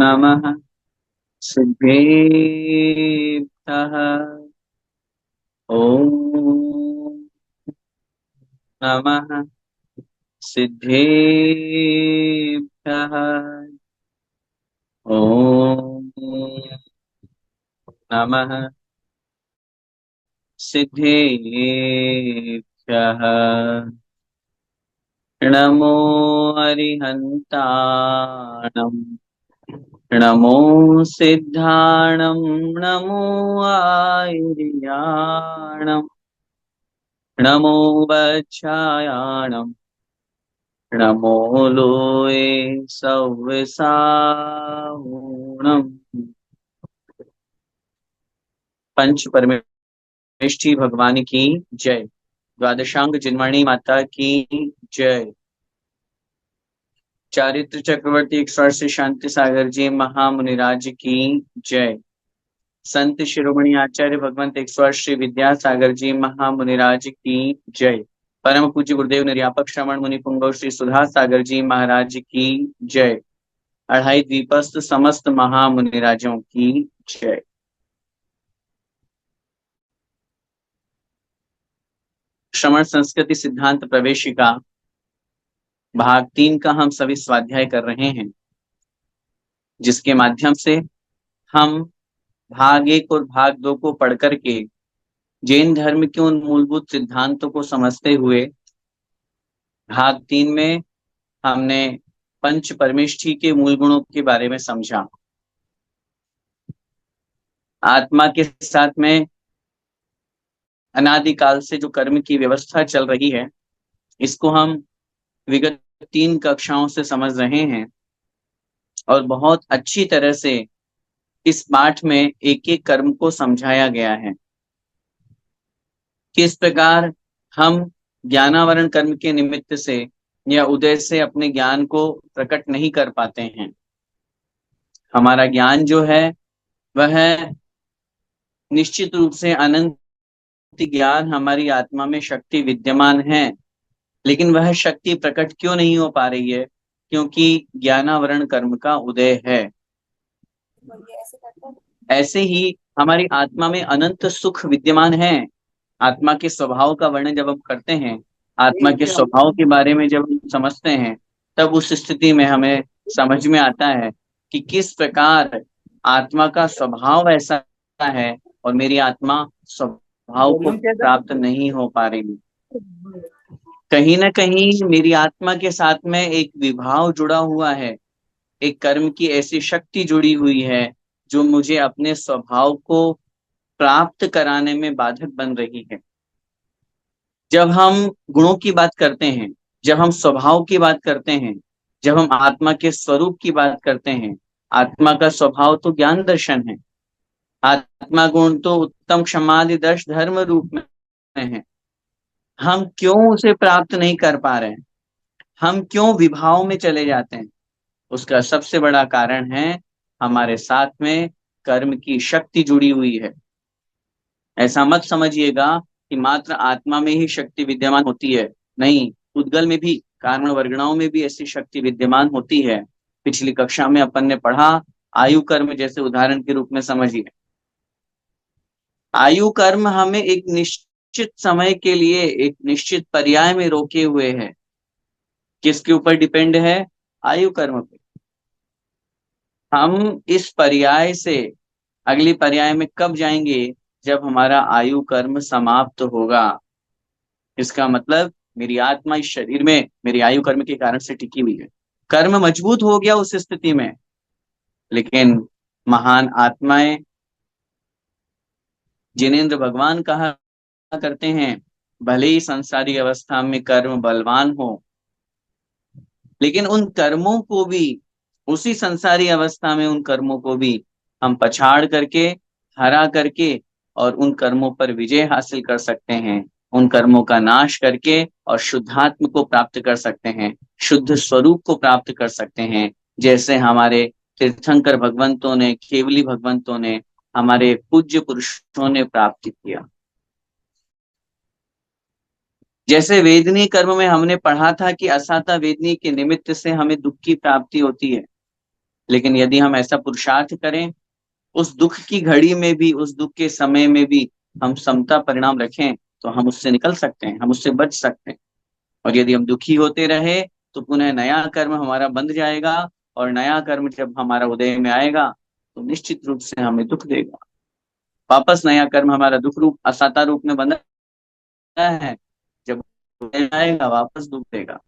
नमः सिद्धेभ्यः। ॐ नमः सिद्धेभ्यः। ॐ नमः सिद्धेभ्यः। नमो अरिहन्ताणम् नमो सिद्धाणं नमो आयुर्याणम् नमो वच्छायाणम् नमो लोये सव्यसाऊणम्। पंच परमेष्ठी भगवान की जय। द्वादशांग जिनवाणी माता की जय। चारित्र चक्रवर्ती 108 शांति सागर जी महामुनिराज की जय। संत शिरोमणि आचार्य भगवंत 108 श्री विद्यासागर जी महामुनिराज की जय। परम पूज्य गुरुदेव निर्यापक श्रवण मुनि पुंगव श्री सुधा सागर जी महाराज की जय। अढ़ाई द्वीपस्थ समस्त महामुनिराजों की जय। श्रवण संस्कृति सिद्धांत प्रवेशिका भाग 3 का हम सभी स्वाध्याय कर रहे हैं, जिसके माध्यम से हम भाग 1 और भाग 2 को पढ़ करके जैन धर्म के उन मूलभूत सिद्धांतों को समझते हुए भाग 3 में हमने पंच परमेष्ठी के मूल गुणों के बारे में समझा। आत्मा के साथ में अनादिकाल से जो कर्म की व्यवस्था चल रही है, इसको हम विगत 3 कक्षाओं से समझ रहे हैं और बहुत अच्छी तरह से इस पाठ में एक एक कर्म को समझाया गया है। किस प्रकार हम ज्ञानावरण कर्म के निमित्त से या उदय से अपने ज्ञान को प्रकट नहीं कर पाते हैं। हमारा ज्ञान जो है वह निश्चित रूप से अनंत ज्ञान, हमारी आत्मा में शक्ति विद्यमान है, लेकिन वह शक्ति प्रकट क्यों नहीं हो पा रही है? क्योंकि ज्ञानावरण कर्म का उदय है। ऐसे ही हमारी आत्मा में अनंत सुख विद्यमान है। आत्मा के स्वभाव का वर्णन जब हम करते हैं, आत्मा के स्वभाव के बारे में जब हम समझते हैं, तब उस स्थिति में हमें समझ में आता है कि किस प्रकार आत्मा का स्वभाव ऐसा है और मेरी आत्मा स्वभाव को प्राप्त नहीं हो पा रही। कहीं ना कहीं मेरी आत्मा के साथ में एक विभाव जुड़ा हुआ है, एक कर्म की ऐसी शक्ति जुड़ी हुई है जो मुझे अपने स्वभाव को प्राप्त कराने में बाधक बन रही है। जब हम गुणों की बात करते हैं, जब हम स्वभाव की बात करते हैं, जब हम आत्मा के स्वरूप की बात करते हैं, आत्मा का स्वभाव तो ज्ञान दर्शन है, आत्मा गुण तो उत्तम क्षमादि दर्श धर्म रूप में है। हम क्यों उसे प्राप्त नहीं कर पा रहे हैं? हम क्यों विभाव में चले जाते हैं? उसका सबसे बड़ा कारण है हमारे साथ में कर्म की शक्ति जुड़ी हुई है। ऐसा मत समझिएगा कि मात्र आत्मा में ही शक्ति विद्यमान होती है, नहीं, उद्गल में भी, कारण वर्गणाओं में भी ऐसी शक्ति विद्यमान होती है। पिछली कक्षा में अपन ने पढ़ा, आयु कर्म जैसे उदाहरण के रूप में समझिए। आयु कर्म हमें एक निश्चित समय के लिए एक निश्चित पर्याय में रोके हुए है। किसके ऊपर डिपेंड है? आयु कर्म पे। हम इस पर्याय से अगली पर्याय में कब जाएंगे? जब हमारा आयु कर्म समाप्त होगा। इसका मतलब मेरी आत्मा इस शरीर में मेरी आयु कर्म के कारण से टिकी हुई है, कर्म मजबूत हो गया उस स्थिति में। लेकिन महान आत्माएं, जिनेंद्र भगवान कहा करते हैं, भले ही संसारी अवस्था में कर्म बलवान हो, लेकिन उन कर्मों को भी, उसी संसारी अवस्था में उन कर्मों को भी हम पछाड़ करके, हरा करके और उन कर्मों पर विजय हासिल कर सकते हैं। उन कर्मों का नाश करके और शुद्धात्म को प्राप्त कर सकते हैं, शुद्ध स्वरूप को प्राप्त कर सकते हैं, जैसे हमारे तीर्थंकर भगवंतों ने, केवली भगवंतों ने, हमारे पूज्य पुरुषों ने प्राप्त किया। जैसे वेदनी कर्म में हमने पढ़ा था कि असाता वेदनी के निमित्त से हमें दुख की प्राप्ति होती है। लेकिन यदि हम ऐसा पुरुषार्थ करें, उस दुख की घड़ी में भी, उस दुख के समय में भी हम समता परिणाम रखें, तो हम उससे निकल सकते हैं, हम उससे बच सकते हैं। और यदि हम दुखी होते रहे तो पुनः नया कर्म हमारा बंध जाएगा, और नया कर्म जब हमारा उदय में आएगा तो निश्चित रूप से हमें दुख देगा। वापस नया कर्म हमारा दुख रूप असाता रूप में बंधा है, जब उदय में आएगा वापस दुख देगा।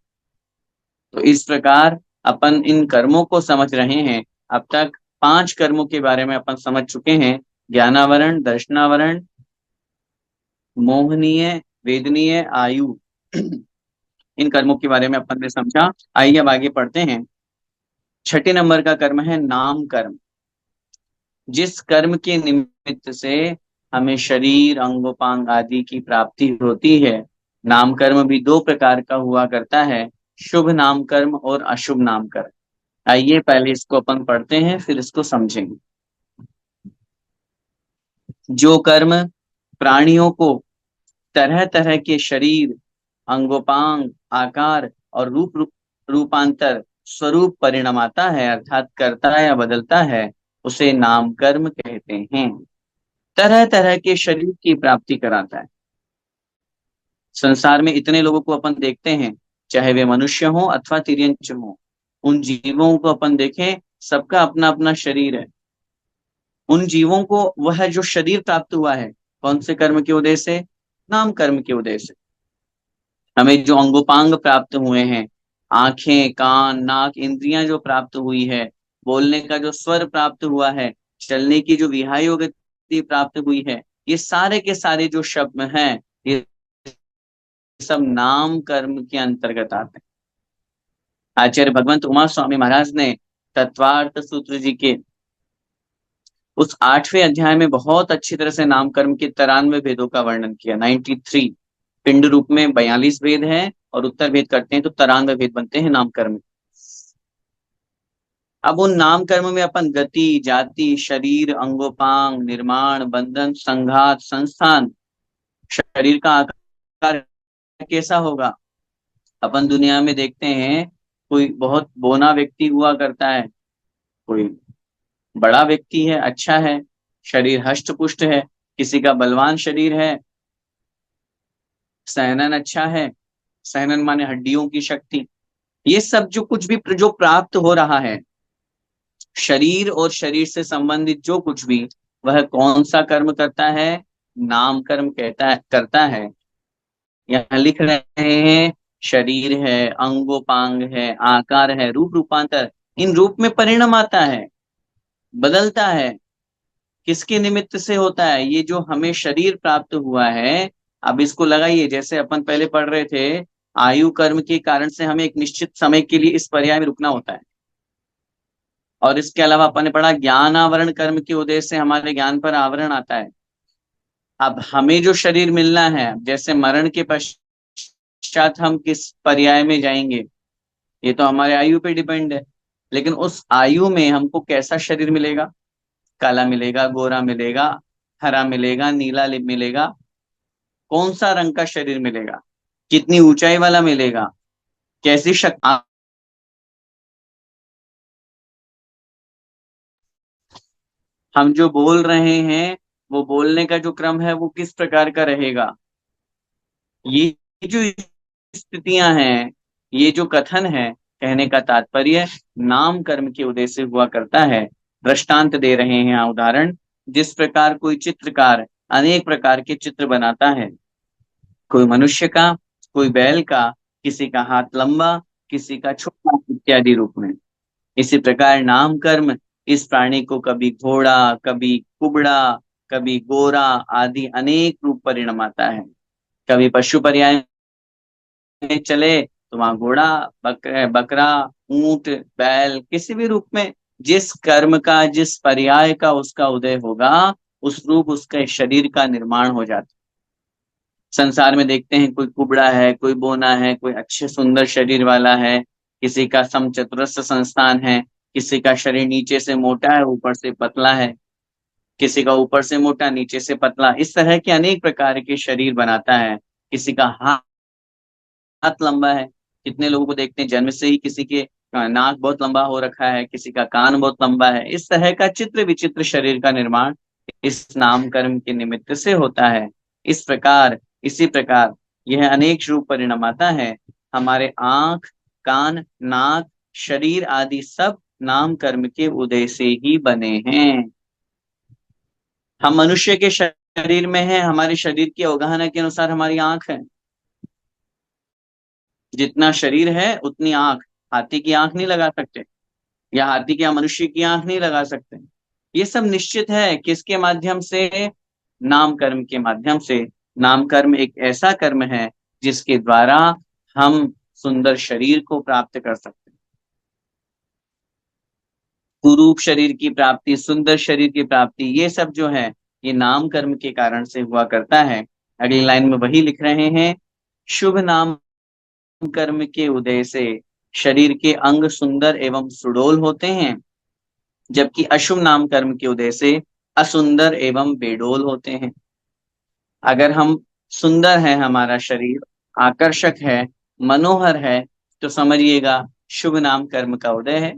तो इस प्रकार अपन इन कर्मों को समझ रहे हैं। अब तक 5 कर्मों के बारे में अपन समझ चुके हैं। ज्ञानावरण, दर्शनावरण, मोहनीय, वेदनीय, आयु। इन कर्मों के बारे में अपन ने समझा। आइए अब आगे पढ़ते हैं। 6 नंबर का कर्म है नाम कर्म। जिस कर्म के निमित्त से हमें शरीर, अंगोपांग आदि की प्राप्ति होती है। नाम कर्म भी 2 प्रकार का हुआ करता है, शुभ नाम कर्म और अशुभ नाम कर्म। आइए पहले इसको अपन पढ़ते हैं, फिर इसको समझेंगे। जो कर्म प्राणियों को तरह तरह के शरीर, अंगोपांग, आकार और रूपांतर स्वरूप परिणमाता है, अर्थात करता है या बदलता है, उसे नाम कर्म कहते हैं। तरह तरह के शरीर की प्राप्ति कराता है। संसार में इतने लोगों को अपन देखते हैं, चाहे वे मनुष्य हो अथवा तिर्यंच हो, उन जीवों को अपन देखें, सबका अपना अपना शरीर है। उन जीवों को वह जो शरीर प्राप्त हुआ है, कौन से कर्म के उदय से? नाम कर्म के उदय से। हमें जो अंगोपांग प्राप्त हुए हैं, आंखें, कान, नाक, इंद्रियां जो प्राप्त हुई है, बोलने का जो स्वर प्राप्त हुआ है, चलने की जो विहाय गति प्राप्त हुई है, ये सारे के सारे जो शब्द हैं, ये सब नाम कर्म के अंतर्गत आते हैं। आचार्य भगवंत उमा स्वामी महाराज ने तत्वार्थ सूत्र जी के उस 8वें अध्याय में बहुत अच्छी तरह से नाम कर्म के 93 भेदों का वर्णन किया। 93 पिंड रूप में 42 भेद हैं, और उत्तर भेद करते हैं तो 93 भेद बनते हैं नाम कर्म। अब उन नाम कर्म में अपन गति, जाति, शरीर, अंगोपांग, निर्माण, बंधन, संघात, संस्थान, शरीर का आकार कैसा होगा। अपन दुनिया में देखते हैं, कोई बहुत बोना व्यक्ति हुआ करता है, कोई बड़ा व्यक्ति है, अच्छा है, शरीर हष्ट पुष्ट है, किसी का बलवान शरीर है, सहनन अच्छा है। सहनन माने हड्डियों की शक्ति। ये सब जो कुछ भी जो प्राप्त हो रहा है, शरीर और शरीर से संबंधित जो कुछ भी, वह कौन सा कर्म करता है? नाम कर्म कहता है, करता है। यहाँ लिख रहे हैं, शरीर है, अंगोपांग है, आकार है, रूप रूपांतर, इन रूप में परिणाम आता है, बदलता है। किसके निमित्त से होता है? ये जो हमें शरीर प्राप्त हुआ है, अब इसको लगाइए, जैसे अपन पहले पढ़ रहे थे, आयु कर्म के कारण से हमें एक निश्चित समय के लिए इस पर्याय में रुकना होता है। और इसके अलावा अपन ने पढ़ा, ज्ञान आवरण कर्म के उदय से हमारे ज्ञान पर आवरण आता है। अब हमें जो शरीर मिलना है, जैसे मरण के पश्चात हम किस पर्याय में जाएंगे, ये तो हमारे आयु पे डिपेंड है। लेकिन उस आयु में हमको कैसा शरीर मिलेगा? काला मिलेगा, गोरा मिलेगा, हरा मिलेगा, नीला मिलेगा, कौन सा रंग का शरीर मिलेगा, कितनी ऊंचाई वाला मिलेगा, कैसी शक्ति। हम जो बोल रहे हैं, वो बोलने का जो क्रम है वो किस प्रकार का रहेगा। ये जो स्थितियां हैं, ये जो कथन है, कहने का तात्पर्य नाम कर्म के उदय से हुआ करता है। दृष्टांत दे रहे हैं यहाँ उदाहरण। जिस प्रकार कोई चित्रकार अनेक प्रकार के चित्र बनाता है, कोई मनुष्य का, कोई बैल का, किसी का हाथ लंबा, किसी का छोटा, इत्यादि रूप में। इसी प्रकार नाम कर्म इस प्राणी को कभी घोड़ा, कभी कुबड़ा, कभी गोरा आदि अनेक रूप परिणमाता है। कभी पशु पर्याय में चले तो वहां घोड़ा, बकरा, ऊंट, बैल, किसी भी रूप में जिस कर्म का, जिस पर्याय का उसका उदय होगा, उस रूप उसके शरीर का निर्माण हो जाता है। संसार में देखते हैं, कोई कुबड़ा है, कोई बोना है, कोई अच्छे सुंदर शरीर वाला है, किसी का समचतुरस्र संस्थान है, किसी का शरीर नीचे से मोटा है, ऊपर से पतला है, किसी का ऊपर से मोटा, नीचे से पतला, इस तरह के अनेक प्रकार के शरीर बनाता है। किसी का हाथ लंबा है, कितने लोगों को देखते हैं जन्म से ही किसी के का नाक बहुत लंबा हो रखा है, किसी का कान बहुत लंबा है। इस तरह का चित्र विचित्र शरीर का निर्माण इस नाम कर्म के निमित्त से होता है। इस प्रकार, इसी प्रकार यह अनेक रूप परिणमाता है। हमारे आंख, कान, नाक, शरीर आदि सब नाम कर्म के उदय से ही बने हैं। हम मनुष्य के शरीर में हैं, हमारे शरीर की अवगाहना के अनुसार हमारी आंख है। जितना शरीर है उतनी आंख। हाथी की आंख नहीं लगा सकते, या हाथी की या मनुष्य की आंख नहीं लगा सकते। ये सब निश्चित है किसके माध्यम से? नाम कर्म के माध्यम से। नाम कर्म एक ऐसा कर्म है जिसके द्वारा हम सुंदर शरीर को प्राप्त कर सकते हैं। कुरूप शरीर की प्राप्ति, सुंदर शरीर की प्राप्ति, ये सब जो है ये नाम कर्म के कारण से हुआ करता है। अगली लाइन में वही लिख रहे हैं, शुभ नाम कर्म के उदय से शरीर के अंग सुंदर एवं सुडोल होते हैं, जबकि अशुभ नाम कर्म के उदय से असुंदर एवं बेडोल होते हैं। अगर हम सुंदर है, हमारा शरीर आकर्षक है, मनोहर है, तो समझिएगा शुभ नाम कर्म का उदय है।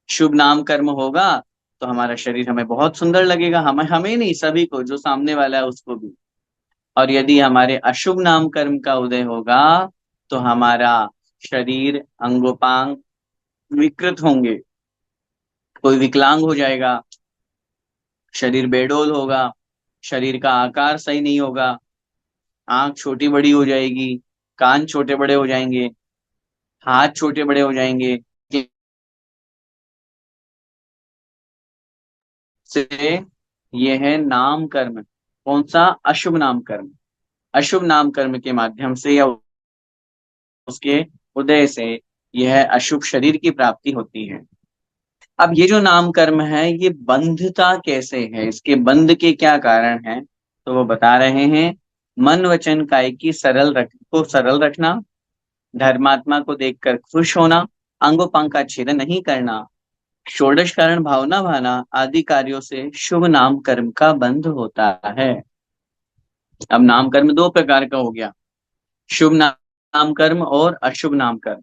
शुभ नाम कर्म होगा तो हमारा शरीर हमें बहुत सुंदर लगेगा, हमें हमें नहीं, सभी को, जो सामने वाला है उसको भी। और यदि हमारे अशुभ नाम कर्म का उदय होगा तो हमारा शरीर, अंगोपांग विकृत होंगे, कोई विकलांग हो जाएगा, शरीर बेडोल होगा, शरीर का आकार सही नहीं होगा, आंख छोटी बड़ी हो जाएगी, कान छोटे बड़े हो जाएंगे, हाथ छोटे बड़े हो जाएंगे। से यह है नाम कर्म। कौन सा? अशुभ नाम कर्म। अशुभ नाम कर्म के माध्यम से या उसके उदय से यह अशुभ शरीर की प्राप्ति होती है। अब ये जो नाम कर्म है ये बंधता कैसे है, इसके बंध के क्या कारण हैं? तो वो बता रहे हैं, मन वचन काय की सरल रखना, धर्मात्मा को देखकर खुश होना, अंगोपांग का छेदन नहीं करना, षोडश कारण भावना भाना आदि कार्यों से शुभ नाम कर्म का बंध होता है। अब नाम कर्म दो प्रकार का हो गया, शुभ नाम कर्म और अशुभ नाम कर्म।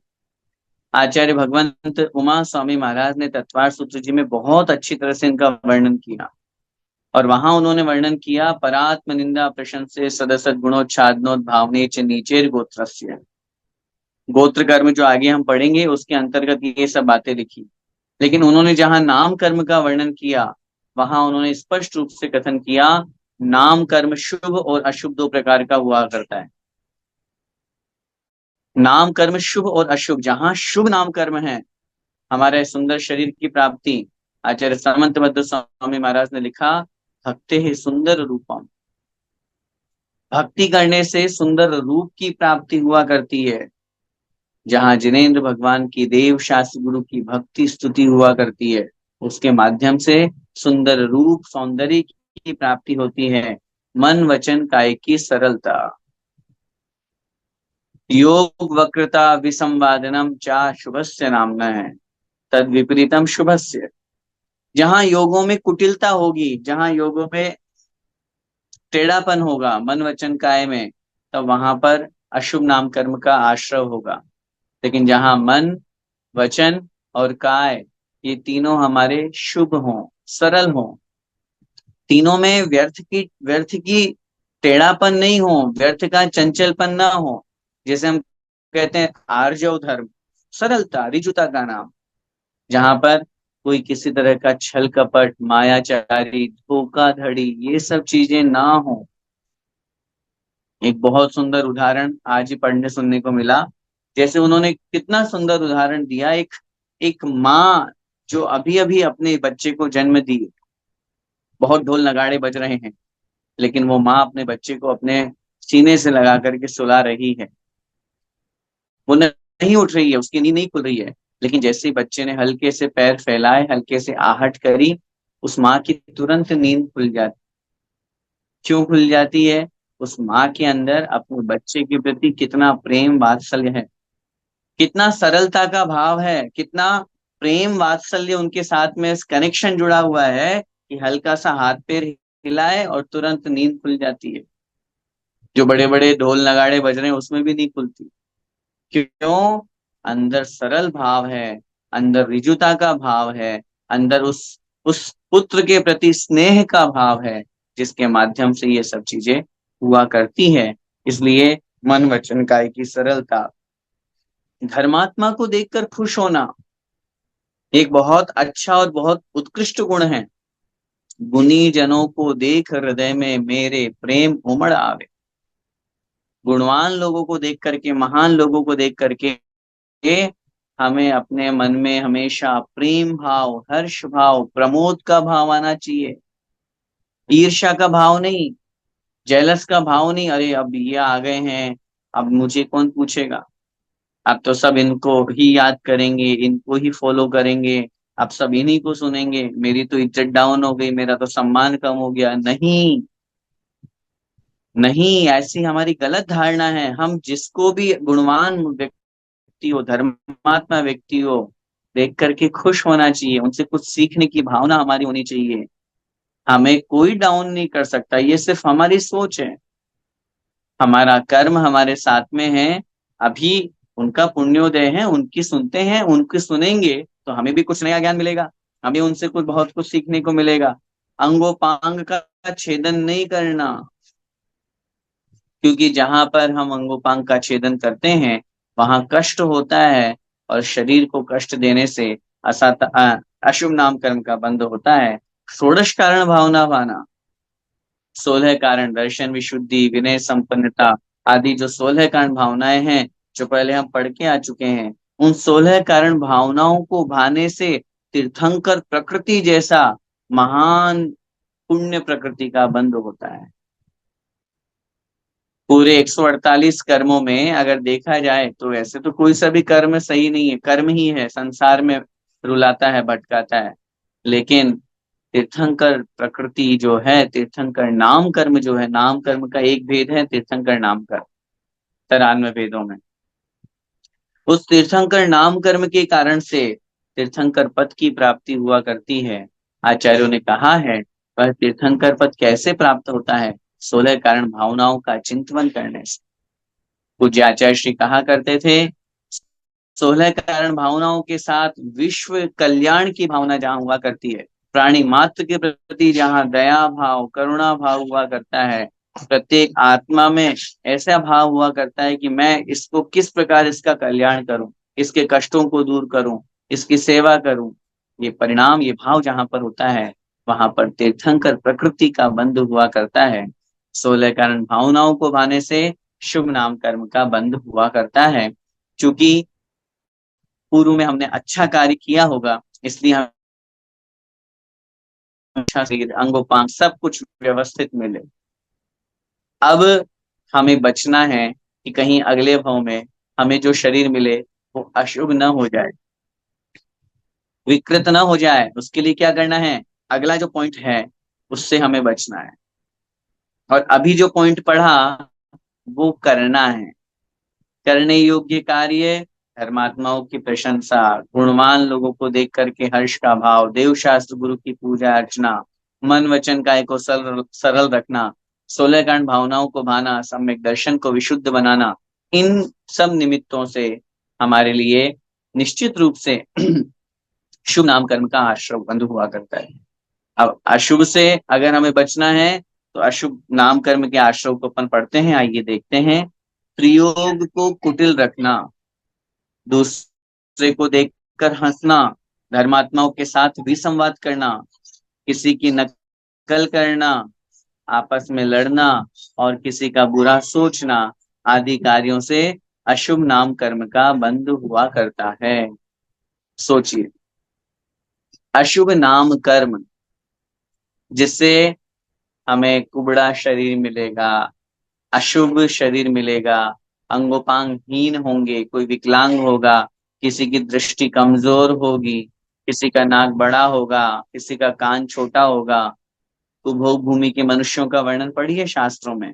आचार्य भगवंत उमा स्वामी महाराज ने तत्वार सूत्र जी में बहुत अच्छी तरह से इनका वर्णन किया। और वहां उन्होंने वर्णन किया, परात्म निंदा प्रशंसे सदसद गुणोच्छादनोद भावने च नीचेर गोत्रस्य। गोत्र कर्म जो आगे हम पढ़ेंगे उसके अंतर्गत ये सब बातें लिखी। लेकिन उन्होंने जहां नाम कर्म का वर्णन किया वहां उन्होंने स्पष्ट रूप से कथन किया, नाम कर्म शुभ और अशुभ दो प्रकार का हुआ करता है। नाम कर्म शुभ और अशुभ। जहां शुभ नाम कर्म है, हमारे सुंदर शरीर की प्राप्ति, आचार्य सामंत भद्र स्वामी महाराज ने लिखा, भक्ति ही सुंदर रूपम। भक्ति करने से सुंदर रूप की प्राप्ति हुआ करती है। जहां जिनेन्द्र भगवान की, देव शास्त्र गुरु की भक्ति स्तुति हुआ करती है, उसके माध्यम से सुंदर रूप, सौंदर्य की प्राप्ति होती है। मन वचन काय की सरलता, योग वक्रता विसंवादनम चा शुभस्य नामना है, तद विपरीतम शुभस्य। जहां योगों में कुटिलता होगी, जहां योगों में टेढ़ापन होगा मन वचन काय में, तब वहां पर अशुभ नाम कर्म का आश्रय होगा। लेकिन जहां मन, वचन और काय ये तीनों हमारे शुभ हों, सरल हों, तीनों में व्यर्थ की टेढ़ापन नहीं हो, व्यर्थ का चंचलपन ना हो, जैसे हम कहते हैं आर्जव धर्म, सरलता, रिजुता का नाम, जहां पर कोई किसी तरह का छल कपट, मायाचारी, धोखाधड़ी ये सब चीजें ना हो। एक बहुत सुंदर उदाहरण आज ही पढ़ने सुनने को मिला। जैसे उन्होंने कितना सुंदर उदाहरण दिया, एक एक माँ जो अभी अभी अपने बच्चे को जन्म दी, बहुत ढोल नगाड़े बज रहे हैं, लेकिन वो माँ अपने बच्चे को अपने सीने से लगा करके सुला रही है। वो नहीं उठ रही है, उसकी नींद नहीं खुल रही है, लेकिन जैसे ही बच्चे ने हल्के से पैर फैलाए, हल्के से आहट करी, उस माँ की तुरंत नींद खुल जाती। क्यों खुल जाती है? उस माँ के अंदर अपने बच्चे के प्रति कितना प्रेम वात्सल्य है, कितना सरलता का भाव है, कितना प्रेम वात्सल्य उनके साथ में इस कनेक्शन जुड़ा हुआ है कि हल्का सा हाथ पैर हिलाए और तुरंत नींद खुल जाती है। जो बड़े बड़े ढोल नगाड़े बज रहे हैं उसमें भी नहीं खुलती। क्यों? अंदर सरल भाव है, अंदर ऋजुता का भाव है, अंदर उस पुत्र के प्रति स्नेह का भाव है, जिसके माध्यम से ये सब चीजें हुआ करती है। इसलिए मन वचन काया की सरलता, धर्मात्मा को देखकर खुश होना एक बहुत अच्छा और बहुत उत्कृष्ट गुण है। गुणी जनों को देख हृदय में मेरे प्रेम उमड़ आवे। गुणवान लोगों को देख करके, महान लोगों को देख करके हमें अपने मन में हमेशा प्रेम भाव, हर्ष भाव, प्रमोद का भाव आना चाहिए। ईर्ष्या का भाव नहीं, जेलस का भाव नहीं, अरे अब ये आ गए हैं, अब मुझे कौन पूछेगा, अब तो सब इनको ही याद करेंगे, इनको ही फॉलो करेंगे, अब सब इन्हीं को सुनेंगे, मेरी तो इज्जत डाउन हो गई, मेरा तो सम्मान कम हो गया। नहीं, नहीं, ऐसी हमारी गलत धारणा है। हम जिसको भी गुणवान व्यक्ति हो, धर्मात्मा व्यक्ति हो, देख करके खुश होना चाहिए, उनसे कुछ सीखने की भावना हमारी होनी चाहिए। हमें कोई डाउन नहीं कर सकता, ये सिर्फ हमारी सोच है। हमारा कर्म हमारे साथ में है। अभी उनका पुण्योदय है, उनकी सुनते हैं, उनकी सुनेंगे तो हमें भी कुछ नया ज्ञान मिलेगा, हमें उनसे कुछ बहुत कुछ सीखने को मिलेगा। अंगोपांग का छेदन नहीं करना, क्योंकि जहां पर हम अंगोपांग का छेदन करते हैं वहां कष्ट होता है, और शरीर को कष्ट देने से अशुभ नाम कर्म का बंध होता है। षोडश कारण भावना भाना, 16 कारण दर्शन विशुद्धि, विनय संपन्नता आदि जो 16 कारण भावनाएं हैं, जो पहले हम पढ़ के आ चुके हैं, उन 16 कारण भावनाओं को भाने से तीर्थंकर प्रकृति जैसा महान पुण्य प्रकृति का बंध होता है। पूरे 148 कर्मों में अगर देखा जाए तो वैसे तो कोई सा भी कर्म सही नहीं है, कर्म ही है संसार में रुलाता है, भटकाता है। लेकिन तीर्थंकर प्रकृति जो है, तीर्थंकर नाम कर्म जो है, नाम कर्म का एक भेद है तीर्थंकर नाम कर्म, 93 वेदों में। उस तीर्थंकर नाम कर्म के कारण से तीर्थंकर पद की प्राप्ति हुआ करती है। आचार्यों ने कहा है, वह तीर्थंकर पद कैसे प्राप्त होता है? 16 कारण भावनाओं का चिंतन करने से। पूज्य आचार्य श्री कहा करते थे, 16 कारण भावनाओं के साथ विश्व कल्याण की भावना जहां हुआ करती है, प्राणी मात्र के प्रति जहां दया भाव, करुणा भाव हुआ करता है, प्रत्येक आत्मा में ऐसा भाव हुआ करता है कि मैं इसको किस प्रकार इसका कल्याण करूं, इसके कष्टों को दूर करूं, इसकी सेवा करूं, ये परिणाम, ये भाव जहां पर होता है, वहां पर तीर्थंकर प्रकृति का बंध हुआ करता है। 16 कारण भावनाओं को भाने से शुभ नाम कर्म का बंध हुआ करता है। क्योंकि पूर्व में हमने अच्छा कार्य किया होगा, इसलिए हम अच्छा शरीर, अंगोपांग सब कुछ व्यवस्थित मिले। अब हमें बचना है कि कहीं अगले भाव में हमें जो शरीर मिले वो अशुभ न हो जाए, विकृत न हो जाए। उसके लिए क्या करना है? अगला जो पॉइंट है उससे हमें बचना है, और अभी जो पॉइंट पढ़ा वो करना है। करने योग्य कार्य, धर्मात्माओं की प्रशंसा, गुणवान लोगों को देख करके हर्ष का भाव, देव शास्त्र गुरु की पूजा अर्चना, मन वचन काय को सरल सरल रखना, 16 कारण भावनाओं को भाना, सम्यक दर्शन को विशुद्ध बनाना, इन सब निमित्तों से हमारे लिए निश्चित रूप से शुभ नाम कर्म का आश्रय बंद हुआ करता है। अब अशुभ से अगर हमें बचना है तो अशुभ नाम कर्म के आश्रय को अपन पढ़ते हैं, आइए देखते हैं। प्रयोग को कुटिल रखना, दूसरे को देखकर हंसना, धर्मात्माओं के साथ विसंवाद करना, किसी की नकल करना, आपस में लड़ना और किसी का बुरा सोचना आदि कार्यों से अशुभ नाम कर्म का बंध हुआ करता है। सोचिए, अशुभ नाम कर्म जिससे हमें कुबड़ा शरीर मिलेगा, अशुभ शरीर मिलेगा, अंगोपांग हीन होंगे, कोई विकलांग होगा, किसी की दृष्टि कमजोर होगी, किसी का नाक बड़ा होगा, किसी का कान छोटा होगा। कुभोग भूमि के मनुष्यों का वर्णन पढ़िए शास्त्रों में।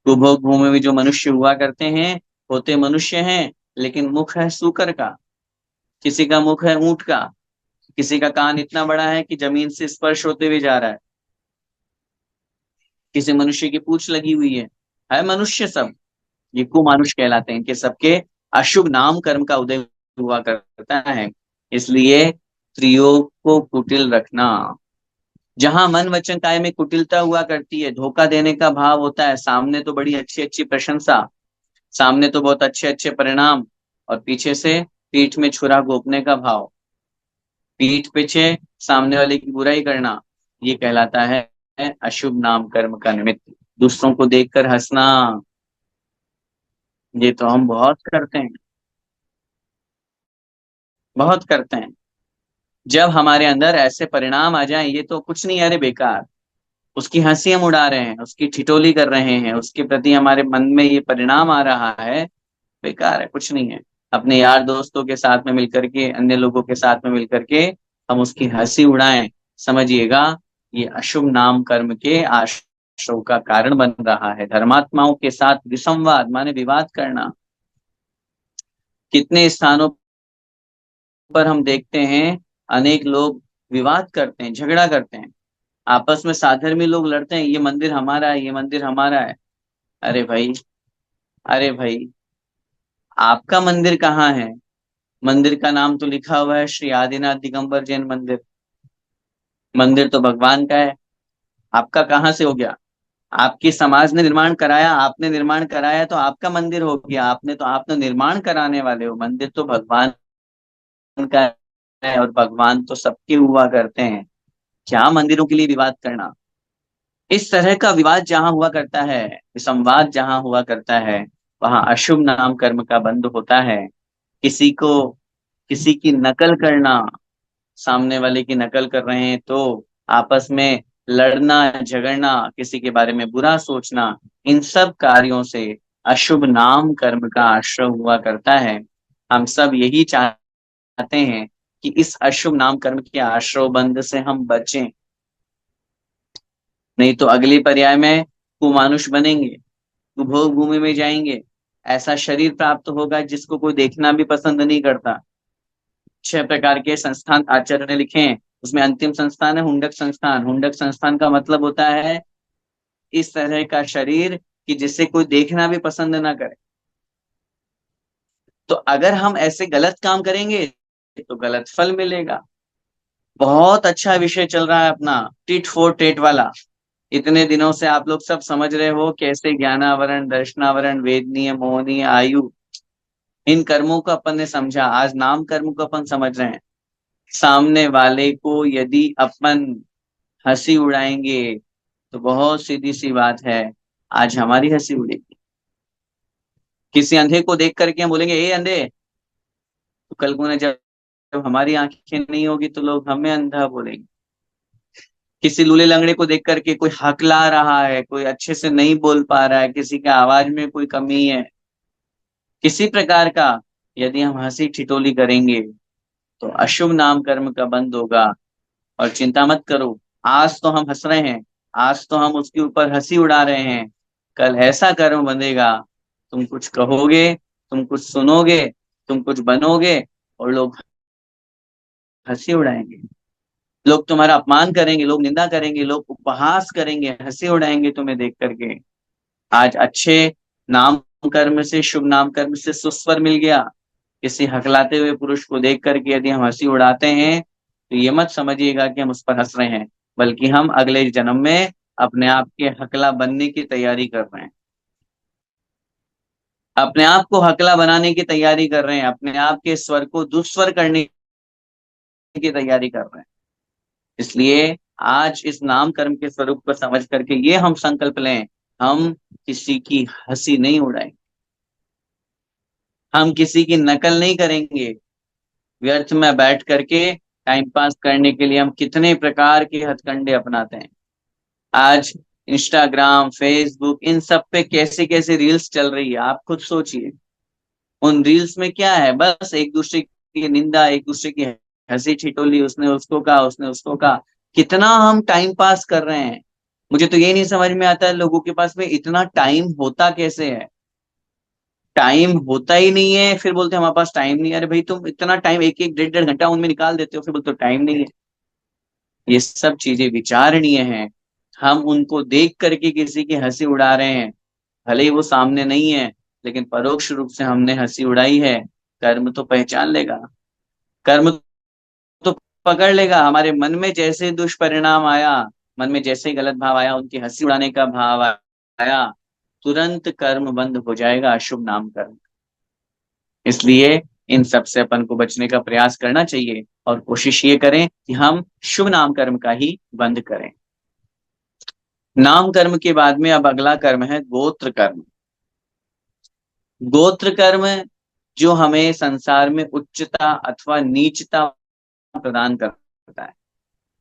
कुभोग भूमि में जो मनुष्य हुआ करते हैं, होते मनुष्य हैं लेकिन मुख है सूकर का, किसी का मुख है ऊंट का, किसी का कान इतना बड़ा है कि जमीन से स्पर्श होते हुए जा रहा है, किसी मनुष्य की पूंछ लगी हुई है मनुष्य सब, ये कुमानुष कहलाते हैं, इनके सबके अशुभ नाम कर्म का उदय हुआ करता है। इसलिए स्त्रियों को कुटिल रखना। जहां मन वचन काय में कुटिलता हुआ करती है, धोखा देने का भाव होता है, सामने तो बड़ी अच्छी अच्छी प्रशंसा, सामने तो बहुत अच्छे अच्छे परिणाम, और पीछे से पीठ में छुरा घोंपने का भाव, पीठ पीछे सामने वाले की बुराई करना, ये कहलाता है अशुभ नाम कर्म का निमित्त। दूसरों को देखकर हंसना, ये तो हम बहुत करते हैं, बहुत करते हैं। जब हमारे अंदर ऐसे परिणाम आ जाएं, ये तो कुछ नहीं, अरे बेकार, उसकी हंसी हम उड़ा रहे हैं, उसकी ठिठोली कर रहे हैं, उसके प्रति हमारे मन में ये परिणाम आ रहा है, बेकार है, कुछ नहीं है। अपने यार दोस्तों के साथ में मिलकर के, अन्य लोगों के साथ में मिलकर के हम उसकी हंसी उड़ाएं, समझिएगा ये अशुभ नाम कर्म के आश्रव का कारण बन रहा है। धर्मात्माओं के साथ विसंवाद माने विवाद करना। कितने स्थानों पर हम देखते हैं अनेक लोग विवाद करते हैं, झगड़ा करते हैं, आपस में साधर्मी लोग लड़ते हैं, ये मंदिर हमारा है, ये मंदिर हमारा है। अरे भाई, अरे भाई, आपका मंदिर कहाँ है? मंदिर का नाम तो लिखा हुआ है श्री आदिनाथ दिगंबर जैन मंदिर, मंदिर तो भगवान का है, आपका कहाँ से हो गया? आपकी समाज ने निर्माण कराया, आपने निर्माण कराया तो आपका मंदिर हो गया, आपने निर्माण कराने वाले हो, मंदिर तो भगवान का है, और भगवान तो सबके हुआ करते हैं। क्या मंदिरों के लिए विवाद करना? इस तरह का विवाद जहां हुआ करता है, संवाद जहां हुआ करता है, वहां अशुभ नाम कर्म का बंध होता है। किसी को, किसी की नकल करना, सामने वाले की नकल कर रहे हैं तो आपस में लड़ना झगड़ना, किसी के बारे में बुरा सोचना, इन सब कार्यों से अशुभ नाम कर्म का आश्रय हुआ करता है। हम सब यही चाहते हैं कि इस अशुभ नाम कर्म के आश्रय बंध से हम बचें, नहीं तो अगली पर्याय में कुमानुष बनेंगे, कुभोग भूमि में जाएंगे, ऐसा शरीर प्राप्त होगा जिसको कोई देखना भी पसंद नहीं करता। 6 प्रकार के संस्थान आचार्य ने लिखे हैं, उसमें अंतिम संस्थान है हुंडक संस्थान। हुंडक संस्थान का मतलब होता है इस तरह का शरीर कि जिसे कोई देखना भी पसंद ना करे। तो अगर हम ऐसे गलत काम करेंगे तो गलत फल मिलेगा। बहुत अच्छा विषय चल रहा है अपना टिट फॉर टेट वाला। इतने दिनों से आप लोग सब समझ रहे हो कैसे ज्ञानावरण, दर्शनावरण, वेदनीय, मोहनीय, आयु, इन कर्मों को अपन ने समझा। आज नाम कर्म को अपन समझ रहे हैं। सामने वाले को यदि अपन हंसी उड़ाएंगे तो बहुत सीधी सी बात है, आज हमारी हंसी उड़ेगी। किसी अंधे को देख करके हम बोलेंगे ए अंधे, तो कल को न जब जब हमारी आंखें नहीं होगी तो लोग हमें अंधा बोलेंगे। किसी लूले लंगड़े को देख करके कोई हकला रहा है, कोई अच्छे से नहीं बोल पा रहा है, किसी के आवाज में कोई कमी है, किसी प्रकार का यदि हम हंसी ठिठोली करेंगे तो अशुभ नाम कर्म का बंद होगा। और चिंता मत करो, आज तो हम हंस रहे हैं, आज तो हम उसके ऊपर हंसी उड़ा रहे हैं, कल ऐसा कर्म बंधेगा, तुम कुछ कहोगे, तुम कुछ सुनोगे, तुम कुछ बनोगे, और लोग हंसी उड़ाएंगे, लोग तुम्हारा अपमान करेंगे, लोग निंदा करेंगे, लोग उपहास करेंगे, हंसी उड़ाएंगे तुम्हें देख करके। आज अच्छे नाम कर्म से, शुभ नाम कर्म से सुस्वर मिल गया, किसी हकलाते हुए पुरुष को देख करके यदि हम हंसी उड़ाते हैं तो ये मत समझिएगा कि हम उस पर हंस रहे हैं, बल्कि हम अगले जन्म में अपने आप के हकला बनने की तैयारी कर रहे हैं, अपने आप को हकला बनाने की तैयारी कर रहे हैं, अपने आप के स्वर को दुस्वर करने की तैयारी कर रहे हैं। इसलिए आज इस नाम कर्म के स्वरूप को समझ करके ये हम संकल्प लें, हम किसी की हंसी नहीं उड़ाएंगे, हम किसी की नकल नहीं करेंगे। व्यर्थ में बैठ करके टाइम पास करने के लिए हम कितने प्रकार के हथकंडे अपनाते हैं। आज इंस्टाग्राम, फेसबुक, इन सब पे कैसे कैसे रील्स चल रही है, आप खुद सोचिए। उन रील्स में क्या है? बस एक दूसरे की निंदा, एक दूसरे की हंसी ठिठोली, उसने उसको कहा, उसने उसको कहा। कितना हम टाइम पास कर रहे हैं, मुझे तो ये नहीं समझ में आता है लोगों के पास में इतना टाइम होता कैसे है। टाइम होता ही नहीं है, फिर बोलते हैं हमारे पास टाइम नहीं है। अरे भाई, तुम इतना टाइम एक एक डेढ़ डेढ़ घंटा उनमें निकाल देते हो, फिर बोलते हो टाइम नहीं है। ये सब चीजें विचारणीय हैं। हम उनको देख करके किसी की हंसी उड़ा रहे हैं, भले ही वो सामने नहीं है, लेकिन परोक्ष रूप से हमने हंसी उड़ाई है, कर्म तो पहचान लेगा, कर्म तो पकड़ लेगा। हमारे मन में जैसे दुष्परिणाम आया, मन में जैसे गलत भाव आया, उनकी हंसी उड़ाने का भाव आया, तुरंत कर्म बंद हो जाएगा, अशुभ नाम कर्म। इसलिए इन सब से अपन को बचने का प्रयास करना चाहिए और कोशिश ये करें कि हम शुभ नाम कर्म का ही बंद करें। नाम कर्म के बाद में अब अगला कर्म है गोत्र कर्म। गोत्र कर्म जो हमें संसार में उच्चता अथवा नीचता प्रदान करता है।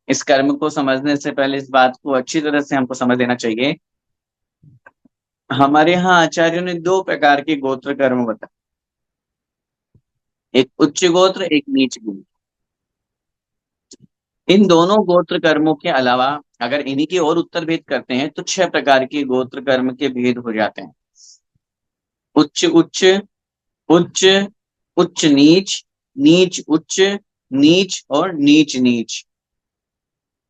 इस कर्म को समझने से पहले इस बात को अच्छी तरह से हमको समझ लेना चाहिए। हमारे यहाँ आचार्यों ने दो प्रकार के गोत्र कर्म बताए, एक उच्च गोत्र, एक नीच गोत्र। इन दोनों गोत्र कर्मों के अलावा अगर इन्हीं के और उत्तर भेद करते हैं तो 6 प्रकार के गोत्र कर्म के भेद हो जाते हैं। उच्च उच्च, उच्च उच्च नीच, नीच उच्च, नीच और नीच नीच।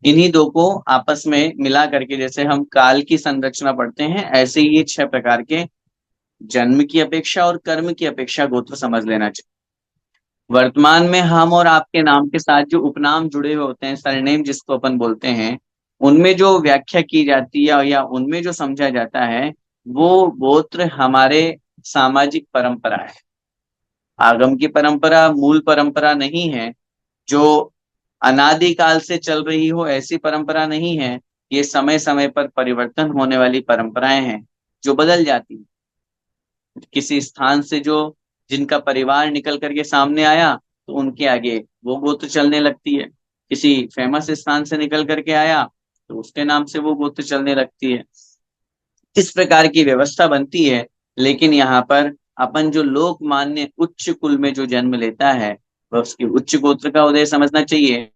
इन्हीं दो को आपस में मिला करके जैसे हम काल की संरचना पढ़ते हैं, ऐसे ही ये 6 प्रकार के जन्म की अपेक्षा और कर्म की अपेक्षा गोत्र समझ लेना चाहिए। वर्तमान में हम और आपके नाम के साथ जो उपनाम जुड़े हुए होते हैं, सरनेम जिसको अपन बोलते हैं, उनमें जो व्याख्या की जाती है या उनमें जो समझा जाता है, वो गोत्र हमारे सामाजिक परंपरा है, आगम की परंपरा, मूल परंपरा नहीं है। जो अनादिकाल से चल रही हो ऐसी परंपरा नहीं है। ये समय समय पर परिवर्तन होने वाली परंपराएं हैं जो बदल जाती हैं। किसी स्थान से जो जिनका परिवार निकल करके सामने आया तो उनके आगे वो गोत्र चलने लगती है। किसी फेमस स्थान से निकल करके आया तो उसके नाम से वो गोत्र चलने लगती है। इस प्रकार की व्यवस्था बनती है। लेकिन यहाँ पर अपन जो लोकमान्य उच्च कुल में जो जन्म लेता है, वह उसकी उच्च गोत्र का उदय समझना चाहिए।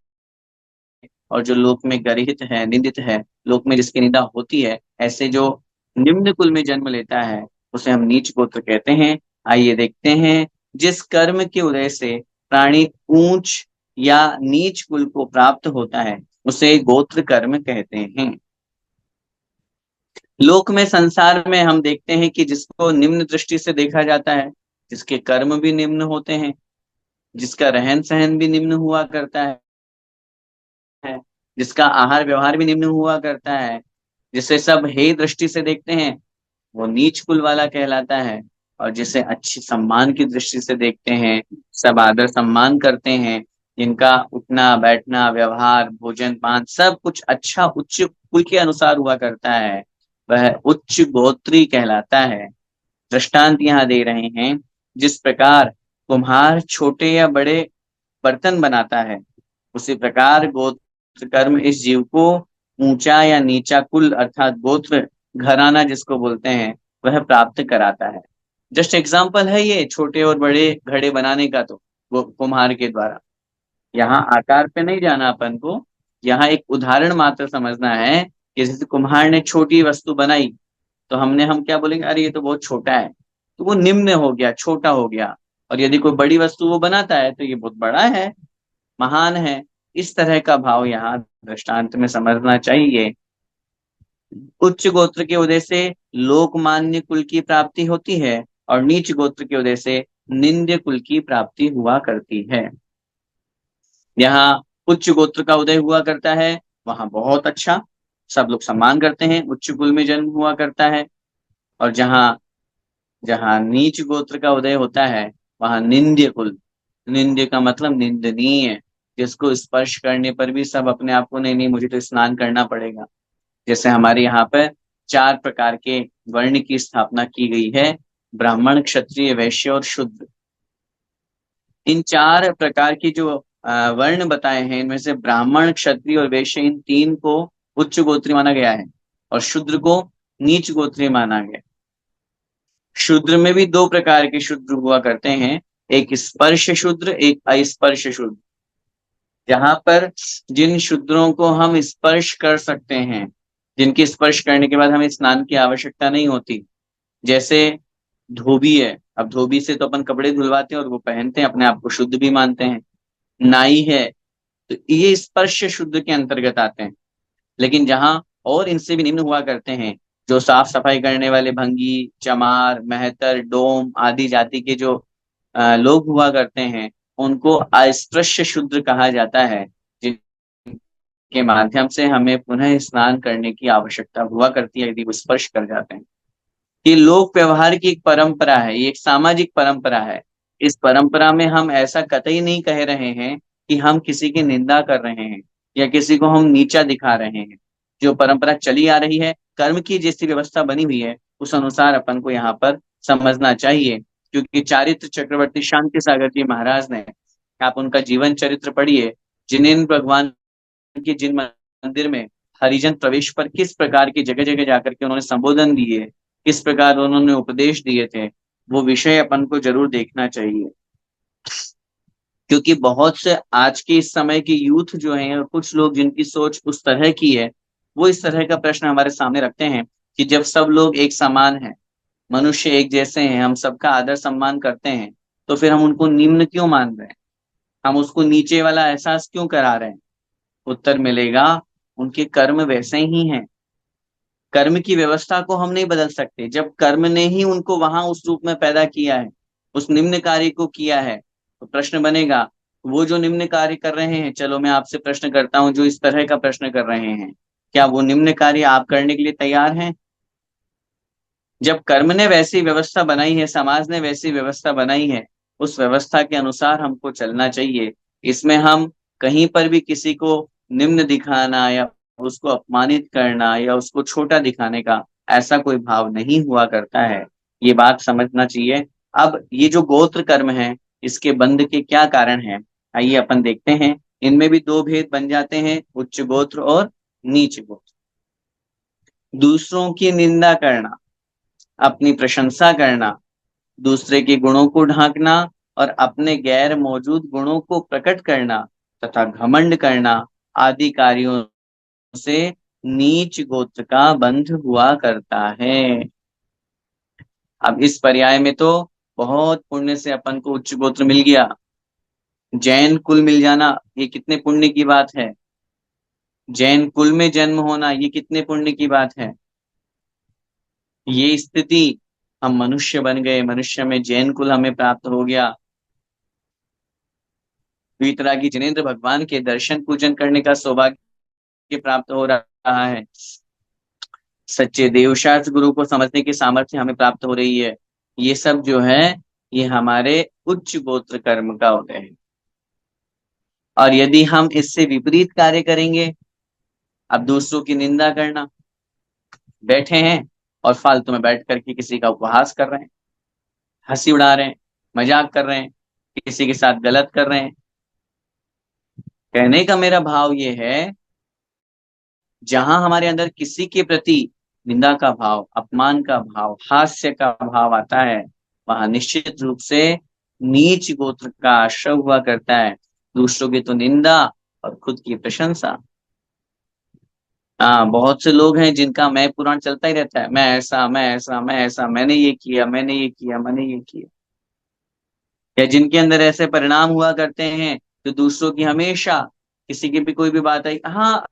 और जो लोक में गरिहित है, निंदित है, लोक में जिसकी निंदा होती है, ऐसे जो निम्न कुल में जन्म लेता है उसे हम नीच गोत्र कहते हैं। आइए देखते हैं, जिस कर्म के उदय से प्राणी ऊंच या नीच कुल को प्राप्त होता है उसे गोत्र कर्म कहते हैं। लोक में, संसार में हम देखते हैं कि जिसको निम्न दृष्टि से देखा जाता है, जिसके कर्म भी निम्न होते हैं, जिसका रहन सहन भी निम्न हुआ करता है, जिसका आहार व्यवहार भी निम्न हुआ करता है, जिसे सब हे दृष्टि से देखते हैं, वो नीच कुल वाला कहलाता है। और जिसे अच्छी सम्मान की दृष्टि से देखते हैं, सब आदर सम्मान करते हैं, जिनका उठना बैठना व्यवहार भोजन पान सब कुछ अच्छा उच्च कुल के अनुसार हुआ करता है, वह उच्च गोत्री कहलाता है। दृष्टांत यहाँ दे रहे हैं, जिस प्रकार कुम्हार छोटे या बड़े बर्तन बनाता है, उसी प्रकार गोत्र कर्म इस जीव को ऊंचा या नीचा कुल अर्थात गोत्र घराना जिसको बोलते हैं वह प्राप्त कराता है। जस्ट एग्जाम्पल है ये छोटे और बड़े घड़े बनाने का, तो वो कुम्हार के द्वारा। यहाँ आकार पे नहीं जाना अपन को, यहाँ एक उदाहरण मात्र समझना है कि जैसे कुम्हार ने छोटी वस्तु बनाई तो हम क्या बोलेंगे, अरे ये तो बहुत छोटा है, तो वो निम्न हो गया, छोटा हो गया। और यदि कोई बड़ी वस्तु वो बनाता है तो ये बहुत बड़ा है, महान है। इस तरह का भाव यहाँ दृष्टांत में समझना चाहिए। उच्च गोत्र के उदय से लोकमान्य कुल की प्राप्ति होती है और नीच गोत्र के उदय से निंद्य कुल की प्राप्ति हुआ करती है। यहाँ उच्च गोत्र का उदय हुआ करता है, वहां बहुत अच्छा, सब लोग सम्मान करते हैं, उच्च कुल में जन्म हुआ करता है। और जहाँ जहाँ नीच गोत्र का उदय होता है वहां निंद्य कुल, निंद्य का मतलब निंदनीय, जिसको स्पर्श करने पर भी सब अपने आप को नहीं नहीं मुझे तो स्नान करना पड़ेगा। जैसे हमारे यहाँ पर 4 प्रकार के वर्ण की स्थापना की गई है, ब्राह्मण क्षत्रिय वैश्य और शूद्र। इन 4 प्रकार की जो वर्ण बताए हैं, इनमें से ब्राह्मण क्षत्रिय और वैश्य इन 3 को उच्च गोत्री माना गया है और शूद्र को नीच गोत्री माना गया। शूद्र में भी 2 प्रकार के शूद्र हुआ करते हैं, एक स्पर्श शूद्र, एक अस्पर्श शूद्र। जहां पर जिन शूद्रों को हम स्पर्श कर सकते हैं, जिनके स्पर्श करने के बाद हमें स्नान की आवश्यकता नहीं होती, जैसे धोबी है, अब धोबी से तो अपन कपड़े धुलवाते हैं और वो पहनते हैं, अपने आप को शुद्ध भी मानते हैं। नाई है, तो ये स्पर्श शुद्ध के अंतर्गत आते हैं। लेकिन जहां और इनसे भी निम्न हुआ करते हैं, जो साफ सफाई करने वाले भंगी, चमार, मेहतर, डोम आदि जाति के जो लोग हुआ करते हैं, उनको अस्पृश्य शूद्र कहा जाता है, जिनके माध्यम से हमें पुनः स्नान करने की आवश्यकता हुआ करती है यदि वो स्पर्श कर जाते हैं। ये लोक व्यवहार की एक परंपरा है, ये एक सामाजिक परंपरा है। इस परंपरा में हम ऐसा कतई नहीं कह रहे हैं कि हम किसी की निंदा कर रहे हैं या किसी को हम नीचा दिखा रहे हैं। जो परंपरा चली आ रही है, कर्म की जैसी व्यवस्था बनी हुई है, उस अनुसार अपन को यहाँ पर समझना चाहिए। क्योंकि चारित्र चक्रवर्ती शांति सागर जी महाराज ने, आप उनका जीवन चरित्र पढ़िए, जिनेन्द्र भगवान के जिन मंदिर में हरिजन प्रवेश पर किस प्रकार की जगह जगह जाकर के उन्होंने संबोधन दिए, किस प्रकार उन्होंने उपदेश दिए थे, वो विषय अपन को जरूर देखना चाहिए। क्योंकि बहुत से आज के इस समय के यूथ जो है, और कुछ लोग जिनकी सोच उस तरह की है, वो इस तरह का प्रश्न हमारे सामने रखते हैं कि जब सब लोग एक समान हैं, मनुष्य एक जैसे हैं, हम सबका आदर सम्मान करते हैं, तो फिर हम उनको निम्न क्यों मान रहे हैं, हम उसको नीचे वाला एहसास क्यों करा रहे हैं? उत्तर मिलेगा, उनके कर्म वैसे ही हैं। कर्म की व्यवस्था को हम नहीं बदल सकते। जब कर्म ने ही उनको वहां उस रूप में पैदा किया है, उस निम्न कार्य को किया है, तो प्रश्न बनेगा, वो जो निम्न कार्य कर रहे हैं, चलो मैं आपसे प्रश्न करता हूं, जो इस तरह का प्रश्न कर रहे हैं, क्या वो निम्न कार्य आप करने के लिए तैयार हैं? जब कर्म ने वैसी व्यवस्था बनाई है, समाज ने वैसी व्यवस्था बनाई है, उस व्यवस्था के अनुसार हमको चलना चाहिए। इसमें हम कहीं पर भी किसी को निम्न दिखाना या उसको अपमानित करना या उसको छोटा दिखाने का ऐसा कोई भाव नहीं हुआ करता है। ये बात समझना चाहिए। अब ये जो गोत्र कर्म है, इसके बंध के क्या कारण हैं, आइए अपन देखते हैं। इनमें भी दो भेद बन जाते हैं, उच्च गोत्र और नीच गोत्र। दूसरों की निंदा करना, अपनी प्रशंसा करना, दूसरे के गुणों को ढांकना और अपने गैर मौजूद गुणों को प्रकट करना तथा घमंड करना आदि कार्यों से नीच गोत्र का बंध हुआ करता है। अब इस पर्याय में तो बहुत पुण्य से अपन को उच्च गोत्र मिल गया, जैन कुल मिल जाना, ये कितने पुण्य की बात है। जैन कुल में जन्म होना, ये कितने पुण्य की बात है। ये स्थिति, हम मनुष्य बन गए, मनुष्य में जैन कुल हमें प्राप्त हो गया। वीतरागी जिनेन्द्र भगवान के दर्शन पूजन करने का सौभाग्य प्राप्त हो रहा है। सच्चे देवशास्त्र गुरु को समझने की सामर्थ्य हमें प्राप्त हो रही है। ये सब जो है, ये हमारे उच्च गोत्र कर्म का उदय है। और यदि हम इससे विपरीत कार्य करेंगे, अब दूसरों की निंदा करना, बैठे हैं और फालतू में बैठ करके किसी का उपहास कर रहे हैं, हंसी उड़ा रहे हैं, मजाक कर रहे हैं, किसी के साथ गलत कर रहे हैं। कहने का मेरा भाव ये है, जहां हमारे अंदर किसी के प्रति निंदा का भाव, अपमान का भाव, हास्य का भाव आता है, वहां निश्चित रूप से नीच गोत्र का आश्रय हुआ करता है। दूसरों की तो निंदा और खुद की प्रशंसा। हाँ, बहुत से लोग हैं जिनका मैं पुराण चलता ही रहता है, मैं ऐसा, मैं ऐसा, मैं ऐसा, मैंने ये किया, मैंने ये किया, मैंने ये किया। या जिनके अंदर ऐसे परिणाम हुआ करते हैं, तो दूसरों की हमेशा, किसी की भी कोई भी बात आई, हाँ,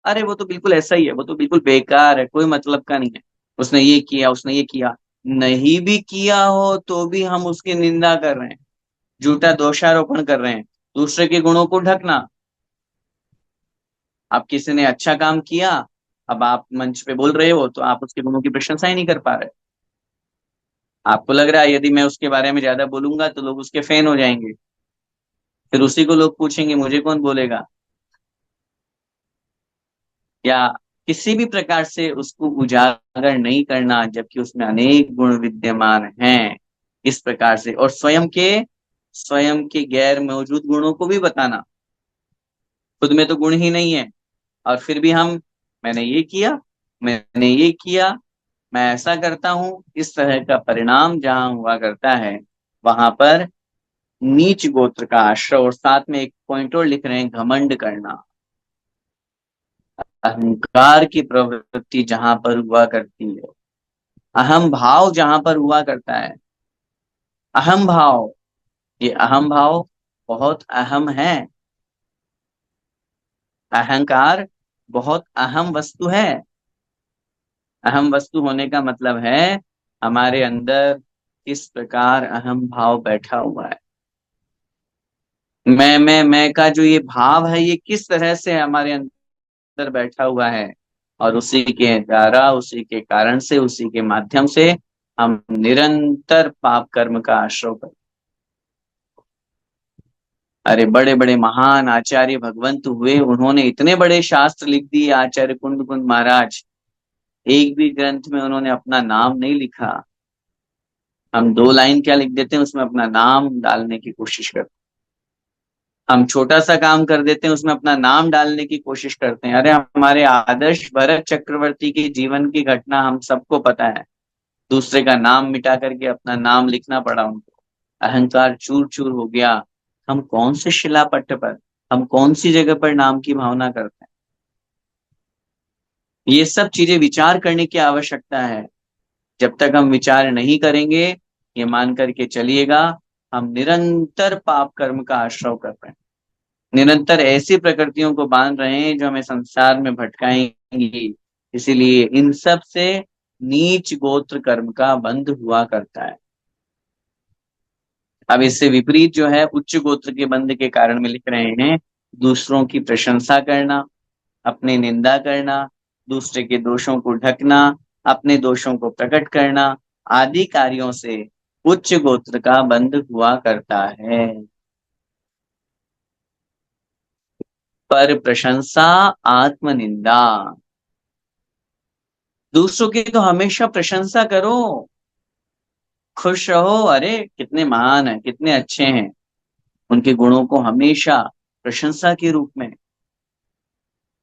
अरे वो तो बिल्कुल ऐसा ही है, वो तो बिल्कुल बेकार है, कोई मतलब का नहीं है, उसने ये किया, उसने ये किया। नहीं भी किया हो तो भी हम उसकी निंदा कर रहे हैं, झूठा दोषारोपण कर रहे हैं, दूसरे के गुणों को ढकना। अब किसी ने अच्छा काम किया, अब आप मंच पे बोल रहे हो, तो आप उसके गुणों की प्रशंसा ही नहीं कर पा रहे। आपको लग रहा है यदि मैं उसके बारे में ज्यादा बोलूंगा तो लोग उसके फैन हो जाएंगे, फिर उसी को लोग पूछेंगे मुझे कौन बोलेगा। या किसी भी प्रकार से उसको उजागर नहीं करना, जबकि उसमें अनेक गुण विद्यमान हैं, इस प्रकार से। और स्वयं के गैर मौजूद गुणों को भी बताना, खुद में तो गुण ही नहीं है, और फिर भी हम, मैंने ये किया, मैंने ये किया, मैं ऐसा करता हूं, इस तरह का परिणाम जहां हुआ करता है, वहां पर नीच गोत्र का आश्रय। और साथ में एक पॉइंट और लिख रहे हैं, घमंड करना, अहंकार की प्रवृत्ति जहां पर हुआ करती है, अहम भाव जहां पर हुआ करता है, अहम भाव, ये अहम भाव बहुत अहम है। अहंकार बहुत अहम वस्तु है। अहम वस्तु होने का मतलब है हमारे अंदर किस प्रकार अहम भाव बैठा हुआ है। मैं का जो ये भाव है ये किस तरह से हमारे अंदर बैठा हुआ है, और उसी के द्वारा, उसी के कारण से, उसी के माध्यम से हम निरंतर पाप कर्म का आश्रय करते। अरे बड़े बड़े महान आचार्य भगवंत हुए, उन्होंने इतने बड़े शास्त्र लिख दिए। आचार्य कुंद कुंद महाराज, एक भी ग्रंथ में उन्होंने अपना नाम नहीं लिखा। हम दो लाइन क्या लिख देते हैं, उसमें अपना नाम डालने की कोशिश करते हैं। हम छोटा सा काम कर देते हैं, उसमें अपना नाम डालने की कोशिश करते हैं। अरे हमारे आदर्श भरत चक्रवर्ती के जीवन की घटना हम सबको पता है। दूसरे का नाम मिटा करके अपना नाम लिखना पड़ा उनको। अहंकार चूर चूर हो गया। हम कौन से शिलापट्ट पर, हम कौन सी जगह पर नाम की भावना करते हैं? ये सब चीजें विचार करने की आवश्यकता है। जब तक हम विचार नहीं करेंगे, ये मान करके चलिएगा, हम निरंतर पाप कर्म का आश्रय कर रहे हैं। निरंतर ऐसी प्रकृतियों को बांध रहे हैं जो हमें संसार में भटकाएंगी। इसीलिए इन सब से नीच गोत्र कर्म का बंध हुआ करता है। अब इससे विपरीत जो है उच्च गोत्र के बंध के कारण में लिख रहे हैं, दूसरों की प्रशंसा करना, अपनी निंदा करना, दूसरे के दोषों को ढकना, अपने दोषों को प्रकट करना आदि कार्यों से उच्च गोत्र का बंध हुआ करता है। पर प्रशंसा आत्मनिंदा। दूसरों की तो हमेशा प्रशंसा करो, खुश रहो, अरे कितने महान है, कितने अच्छे हैं। उनके गुणों को हमेशा प्रशंसा के रूप में,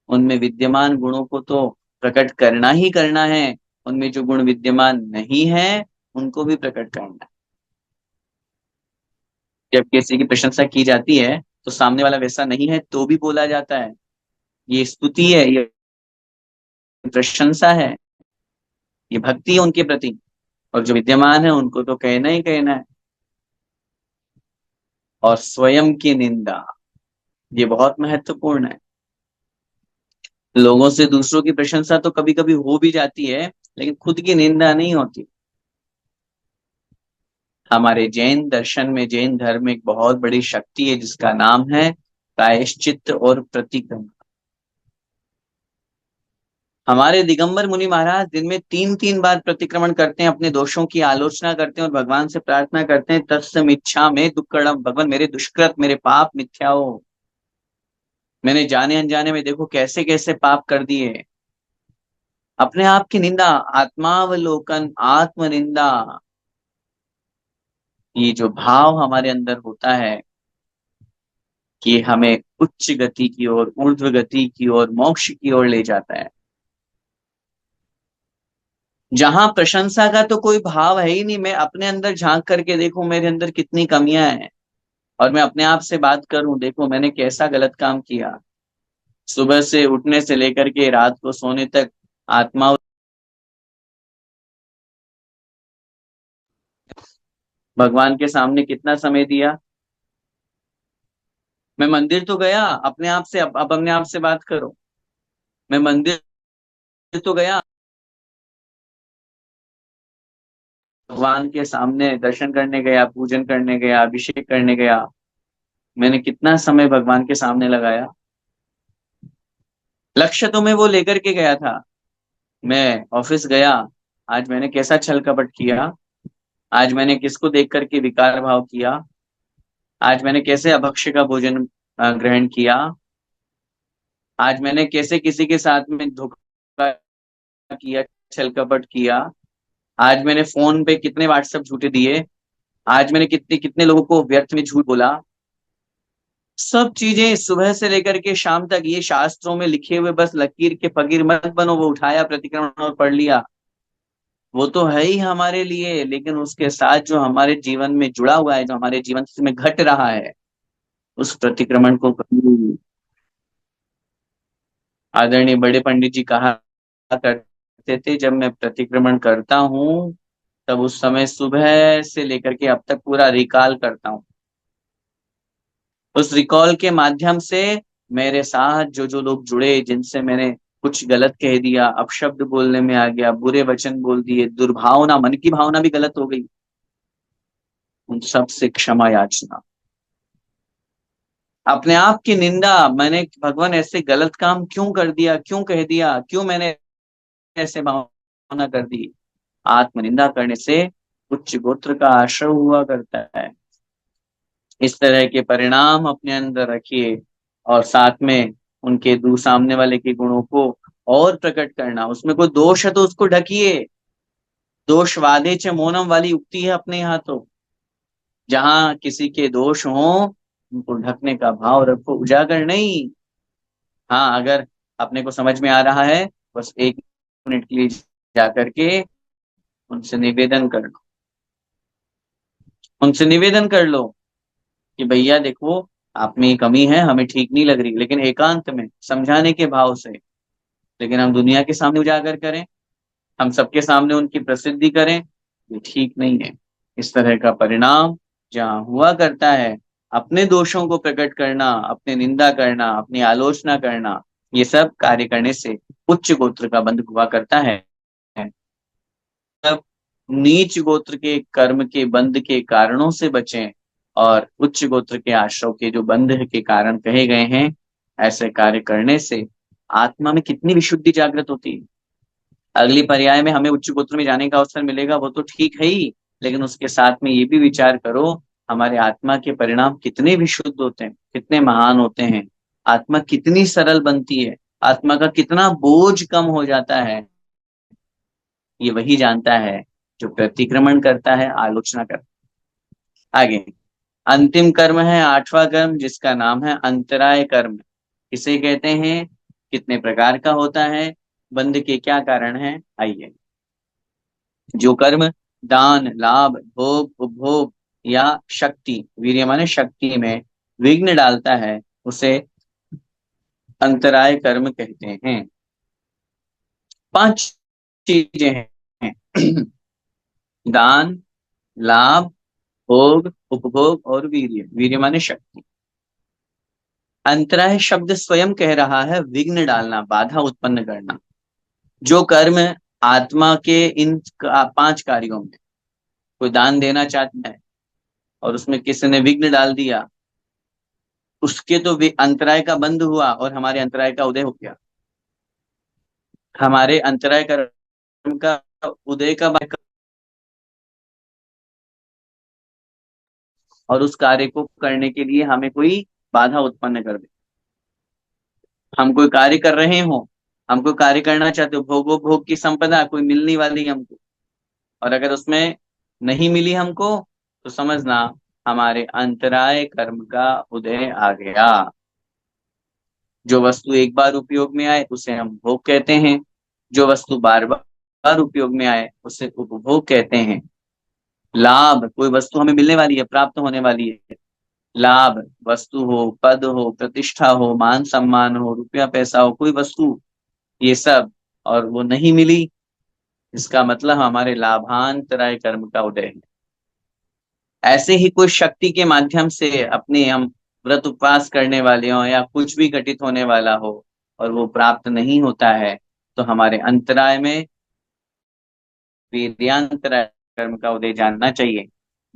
उनमें विद्यमान गुणों को तो प्रकट करना ही करना है। उनमें जो गुण विद्यमान नहीं है उनको भी प्रकट करना है। जब किसी की प्रशंसा की जाती है तो सामने वाला वैसा नहीं है तो भी बोला जाता है, ये स्तुति है, ये प्रशंसा है, ये भक्ति है उनके प्रति। और जो विद्यमान है उनको तो कहना ही कहना है। और स्वयं की निंदा, ये बहुत महत्वपूर्ण है। लोगों से दूसरों की प्रशंसा तो कभी कभी हो भी जाती है, लेकिन खुद की निंदा नहीं होती। हमारे जैन दर्शन में, जैन धर्म में एक बहुत बड़ी शक्ति है जिसका नाम है प्रायश्चित्त और प्रतिक्रमण। हमारे दिगंबर मुनि महाराज दिन में 3-3 बार प्रतिक्रमण करते हैं, अपने दोषों की आलोचना करते हैं और भगवान से प्रार्थना करते हैं, तत्सम इच्छा में दुक्कड़म, भगवान मेरे दुष्कृत, मेरे पाप मिथ्या हो। मैंने जाने अनजाने में देखो कैसे कैसे पाप कर दिए। अपने आप की निंदा, आत्मावलोकन, आत्मनिंदा, ये जो भाव हमारे अंदर होता है कि हमें उच्च गति की ओर, ऊर्ध्व गति की ओर, मोक्ष की ओर ले जाता है। जहां प्रशंसा का तो कोई भाव है ही नहीं, मैं अपने अंदर झांक करके देखूं मेरे अंदर कितनी कमियां हैं, और मैं अपने आप से बात करूं, देखो मैंने कैसा गलत काम किया। सुबह से उठने से लेकर के रात को सोने तक आत्मा, भगवान के सामने कितना समय दिया। मैं मंदिर तो गया अपने आप से, अब अपने आप से बात करो। मैं मंदिर तो गया, भगवान के सामने दर्शन करने गया, पूजन करने गया, अभिषेक करने गया। मैंने कितना समय भगवान के सामने लगाया। लक्ष्य तो मैं वो लेकर के गया था। मैं ऑफिस गया, आज मैंने कैसा छल कपट किया, आज मैंने किसको देख करके विकार भाव किया, आज मैंने कैसे अभक्ष्य का भोजन ग्रहण किया, आज मैंने कैसे किसी के साथ में धोखा किया, छल कपट किया, आज मैंने फोन पे कितने व्हाट्सएप झूठे दिए, आज मैंने कितने कितने लोगों को व्यर्थ में झूठ बोला। सब चीजें सुबह से लेकर के शाम तक ये शास्त्रों में लिखे हुए, बस लकीर के फकीर मत बनो, वो उठाया प्रतिक्रमण और पढ़ लिया। वो तो है ही हमारे लिए, लेकिन उसके साथ जो हमारे जीवन में जुड़ा हुआ है, जो हमारे जीवन में घट रहा है, उस प्रतिक्रमण को कभी, आदरणीय बड़े पंडित जी कहा करते थे, जब मैं प्रतिक्रमण करता हूँ तब उस समय सुबह से लेकर के अब तक पूरा रिकॉल करता हूँ। उस रिकॉल के माध्यम से मेरे साथ जो जो लोग जुड़े, जिनसे मैंने कुछ गलत कह दिया, अपशब्द बोलने में आ गया, बुरे वचन बोल दिए, दुर्भावना, मन की भावना भी गलत हो गई, उन सब से क्षमा याचना। अपने आप की निंदा, मैंने भगवान ऐसे गलत काम क्यों कर दिया, क्यों कह दिया, क्यों मैंने ऐसे भावना कर दी। आत्मनिंदा करने से उच्च गोत्र का आश्रय हुआ करता है। इस तरह के परिणाम अपने अंदर रखिए, और साथ में उनके सामने वाले के गुणों को और प्रकट करना। उसमें कोई दोष है तो उसको ढकिए। दोष वादे च मौनम वाली उक्ति है अपने यहाँ तो। जहां किसी के दोष हो उनको ढकने का भाव रखो, उजागर नहीं। हाँ, अगर अपने को समझ में आ रहा है, बस 1 मिनट के लिए जा करके उनसे निवेदन कर लो, उनसे निवेदन कर लो कि भैया देखो, आप में ये कमी है, हमें ठीक नहीं लग रही, लेकिन एकांत में समझाने के भाव से। लेकिन हम दुनिया के सामने उजागर करें, हम सबके सामने उनकी प्रसिद्धि करें, ये ठीक नहीं है। इस तरह का परिणाम जहाँ हुआ करता है, अपने दोषों को प्रकट करना, अपने निंदा करना, अपनी आलोचना करना, ये सब कार्य करने से उच्च गोत्र का बंध हुआ करता है। तब नीच गोत्र के कर्म के बंध के कारणों से बचें, और उच्च गोत्र के आश्रव के जो बंध के कारण कहे गए हैं, ऐसे कार्य करने से आत्मा में कितनी विशुद्धि जागृत होती है। अगली पर्याय में हमें उच्च गोत्र में जाने का अवसर मिलेगा, वो तो ठीक है ही, लेकिन उसके साथ में ये भी विचार करो, हमारे आत्मा के परिणाम कितने विशुद्ध होते हैं, कितने महान होते हैं। आत्मा कितनी सरल बनती है, आत्मा का कितना बोझ कम हो जाता है, ये वही जानता है जो प्रतिक्रमण करता है, आलोचना करता है। आगे अंतिम कर्म है 8वां कर्म, जिसका नाम है अंतराय कर्म। इसे कहते हैं, कितने प्रकार का होता है, बंध के क्या कारण है, आइए। जो कर्म दान, लाभ, भोग, उपभोग या शक्ति, वीर्य माने शक्ति में विघ्न डालता है, उसे अंतराय कर्म कहते हैं। 5 चीजें हैं दान, लाभ, भोग, उपभोग और वीर्य। वीर्य माने शक्ति। अंतराय शब्द स्वयं कह रहा है विघ्न डालना, बाधा उत्पन्न करना। जो कर्म आत्मा के इन 5 कार्यों में, कोई दान देना चाहता है और उसमें किसी ने विघ्न डाल दिया, उसके तो अंतराय का बंद हुआ और हमारे अंतराय का उदय हो गया। हमारे अंतराय कर्म का उदय का, और उस कार्य को करने के लिए हमें कोई बाधा उत्पन्न कर दे। हम कोई कार्य कर रहे हो, हम कोई कार्य करना चाहते हो, भोगो भोग की संपदा कोई मिलने वाली है हमको, और अगर उसमें नहीं मिली हमको, तो समझना हमारे अंतराय कर्म का उदय आ गया। जो वस्तु एक बार उपयोग में आए उसे हम भोग कहते हैं, जो वस्तु बार बार उपयोग में आए उसे उपभोग कहते हैं। लाभ, कोई वस्तु हमें मिलने वाली है, प्राप्त होने वाली है। लाभ, वस्तु हो, पद हो, प्रतिष्ठा हो, मान सम्मान हो, रुपया पैसा हो, कोई वस्तु, ये सब, और वो नहीं मिली, इसका मतलब हमारे लाभांतराय कर्म का उदय है। ऐसे ही कोई शक्ति के माध्यम से अपने हम व्रत उपवास करने वाले हो या कुछ भी घटित होने वाला हो और वो प्राप्त नहीं होता है, तो हमारे अंतराय में वीर्यांतराय कर्म का उदय जानना चाहिए।